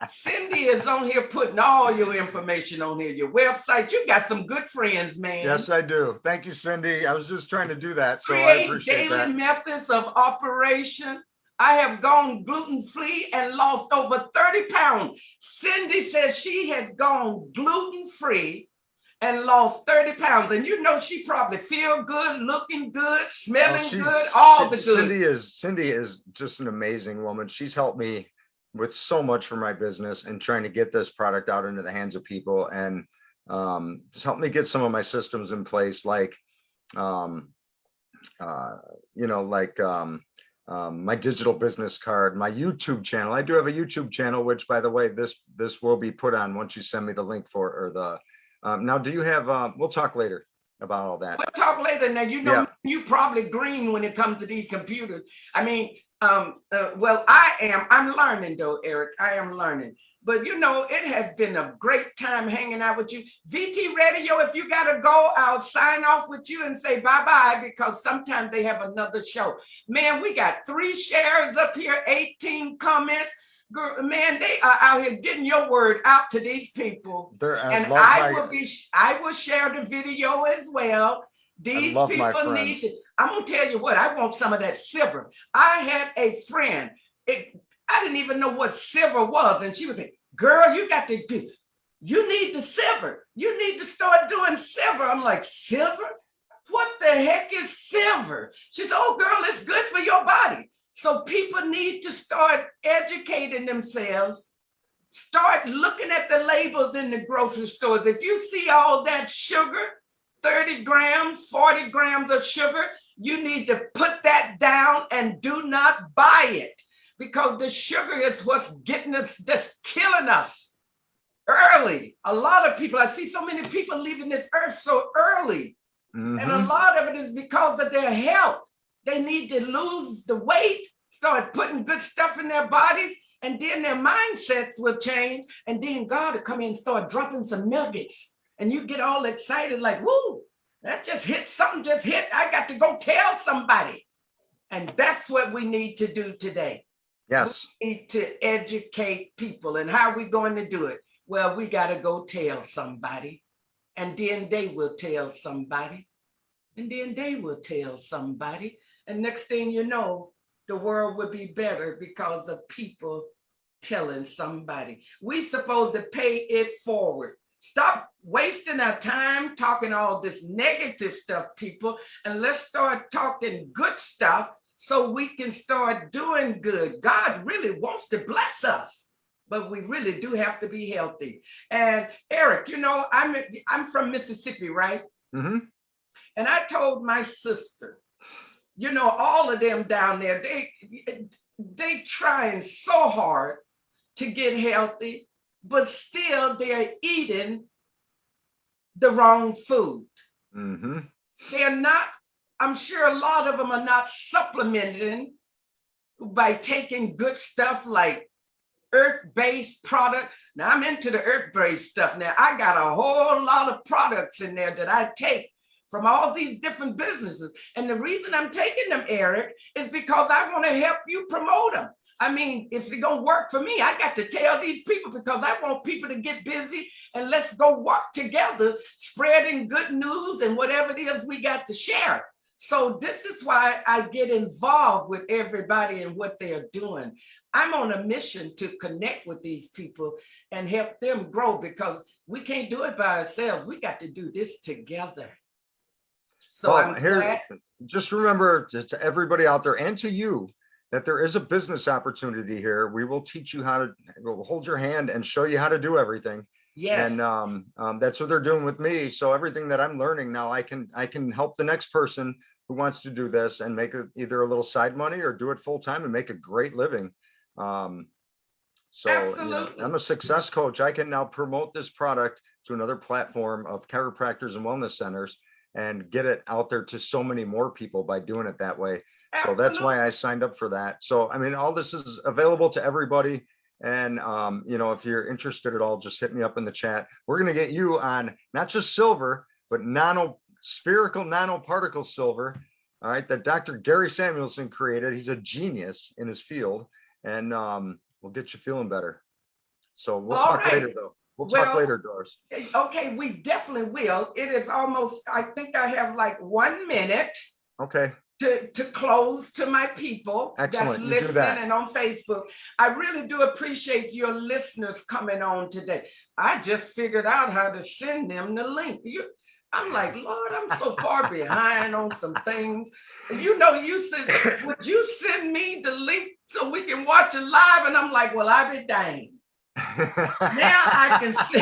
Speaker 1: Cindy is on here putting all your information on here, your website. You got some good friends, man.
Speaker 2: Yes, I do. Thank you, Cindy. I was just trying to do that, so I
Speaker 1: Create
Speaker 2: appreciate
Speaker 1: daily
Speaker 2: that.
Speaker 1: methods of operation. I have gone gluten-free and lost over 30 pounds. Cindy says she has gone gluten-free and lost 30 pounds. And you know, she probably feel good, looking good, smelling good, all the good.
Speaker 2: Cindy is just an amazing woman. She's helped me with so much for my business and trying to get this product out into the hands of people, and just helped me get some of my systems in place, like you know, like my digital business card, my YouTube channel. I do have a YouTube channel, which, by the way, this will be put on once you send me the link for, or the now, do you have we'll talk later about all that.
Speaker 1: We'll talk later. Now, you know,
Speaker 2: Yeah.
Speaker 1: you probably green when it comes to these computers. I mean, well, I'm learning though, Eric. I am learning. But you know, it has been a great time hanging out with you. VT Radio, if you gotta go, I'll sign off with you and say bye-bye, because sometimes they have another show. Man, we got 3 shares up here, 18 comments. Man, they are out here getting your word out to these people. And I will share the video as well. These people need to, I'm gonna tell you what, I want some of that silver. I had a friend, I didn't even know what silver was, and she was like, girl, you need the silver. You need to start doing silver. I'm like, silver? What the heck is silver? She said, oh girl, it's good for your body. So people need to start educating themselves, start looking at the labels in the grocery stores. If you see all that sugar, 30 grams, 40 grams of sugar, you need to put that down and do not buy it, because the sugar is what's getting us, that's killing us early. A lot of people, I see so many people leaving this earth so early. And a lot of it is because of their health. They need to lose the weight, start putting good stuff in their bodies, and then their mindsets will change. And then God will come in and start dropping some nuggets. And you get all excited like, woo, that just hit, something just hit. I got to go tell somebody. And that's what we need to do today.
Speaker 2: Yes.
Speaker 1: We need to educate people. And how are we going to do it? Well, we got to go tell somebody. And then they will tell somebody. And then they will tell somebody. And next thing you know, the world will be better because of people telling somebody. We're supposed to pay it forward. Stop wasting our time talking all this negative stuff, people, and let's start talking good stuff so we can start doing good. God really wants to bless us, but we really do have to be healthy. And Eric, you know, I'm from Mississippi, right?
Speaker 2: Mm-hmm.
Speaker 1: And I told my sister, you know, all of them down there, they trying so hard to get healthy, but still they're eating the wrong food.
Speaker 2: Mm-hmm.
Speaker 1: They're not, I'm sure a lot of them are not supplementing by taking good stuff like earth-based product. Now I'm into the earth-based stuff now. I got a whole lot of products in there that I take from all these different businesses. And the reason I'm taking them, Eric, is because I want to help you promote them. I mean, if it's going to work for me, I got to tell these people, because I want people to get busy and let's go work together, spreading good news and whatever it is we got to share. So this is why I get involved with everybody and what they're doing. I'm on a mission to connect with these people and help them grow, because we can't do it by ourselves. We got to do this together. So
Speaker 2: well, here, just remember to everybody out there and to you that there is a business opportunity here. We will teach you how to, we'll hold your hand and show you how to do everything. Yes. And that's what they're doing with me. So everything that I'm learning now, I can help the next person who wants to do this and make either a little side money or do it full time and make a great living. So you know, I'm a success coach. I can now promote this product to another platform of chiropractors and wellness centers and get it out there to so many more people by doing it that way. Absolutely. So that's why I signed up for that. So, I mean, all this is available to everybody. And, you know, if you're interested at all, just hit me up in the chat. We're going to get you on not just silver, but spherical nanoparticle silver. All right. That Dr. Gary Samuelson created. He's a genius in his field. and we'll get you feeling better. So we'll
Speaker 1: All
Speaker 2: talk
Speaker 1: right.
Speaker 2: later, though. We'll talk later, Doris.
Speaker 1: Okay, we definitely will. It is almost, I think I have like 1 minute.
Speaker 2: Okay.
Speaker 1: To close to my people
Speaker 2: Excellent.
Speaker 1: that's
Speaker 2: You do
Speaker 1: listening
Speaker 2: that.
Speaker 1: and on Facebook. I really do appreciate your listeners coming on today. I just figured out how to send them the link. I'm like, Lord, I'm so far behind on some things. You know, you said, would you send me the link so we can watch it live? And I'm like, well, I be dang. Now I can see.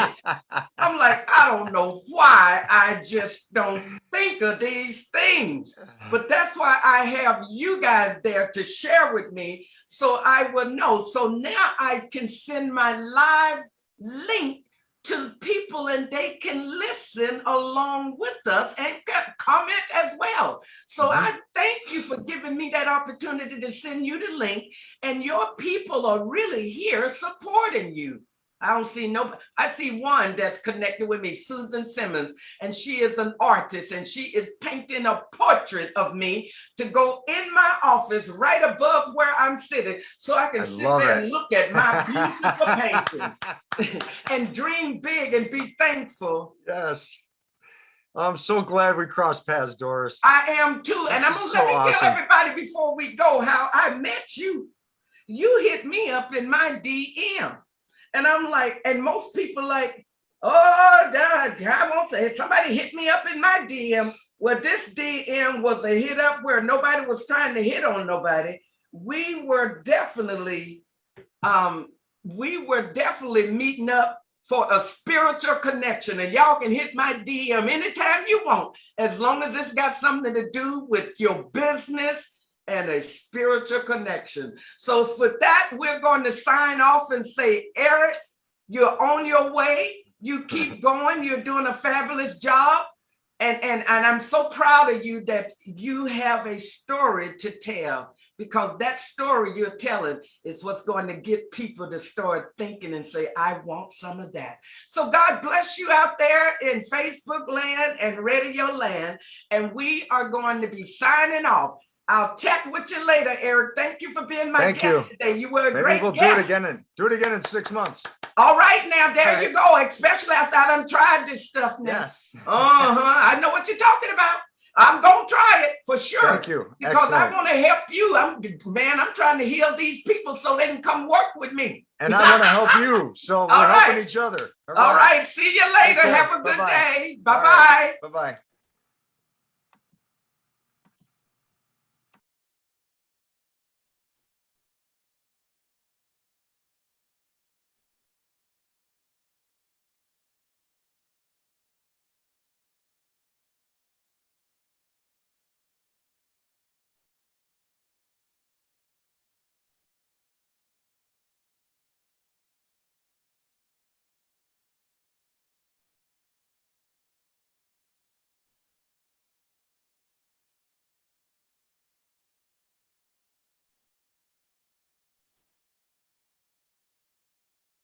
Speaker 1: I'm like, I don't know why I just don't think of these things. But that's why I have you guys there to share with me so I will know. So now I can send my live link to people and they can listen along with us and comment as well. So I thank you for giving me that opportunity to send you the link, and your people are really here supporting you. I don't see nobody. I see one that's connected with me, Susan Simmons, and she is an artist, and she is painting a portrait of me to go in my office right above where I'm sitting, so I can sit there and look at my beautiful painting and dream big and be thankful.
Speaker 2: Yes. I'm so glad we crossed paths, Doris.
Speaker 1: I am too. And I'm gonna let me tell everybody before we go how I met you. You hit me up in my DM. And I'm like, and most people like, oh, God, I won't say it. Somebody hit me up in my DM. Well, this DM was a hit up where nobody was trying to hit on nobody. We were definitely meeting up for a spiritual connection. And y'all can hit my DM anytime you want, as long as it's got something to do with your business and a spiritual connection. So for that, we're going to sign off and say, Eric, you're on your way. You keep going. You're doing a fabulous job. And I'm so proud of you that you have a story to tell, because that story you're telling is what's going to get people to start thinking and say, I want some of that. So God bless you out there in Facebook land and radio land. And we are going to be signing off. I'll chat with you later, Eric. Thank you for being my guest today. You were a great guest.
Speaker 2: Maybe we'll do it again in 6 months.
Speaker 1: All right, now there you go. Especially after I done tried this stuff now.
Speaker 2: Yes.
Speaker 1: I know what you're talking about. I'm gonna try it for sure.
Speaker 2: Thank you.
Speaker 1: Because I want to help you. I'm trying to heal these people so they can come work with me.
Speaker 2: And I want to help you. So we're helping each other.
Speaker 1: All right. See you later. Have a good day. Bye-bye.
Speaker 2: Bye-bye.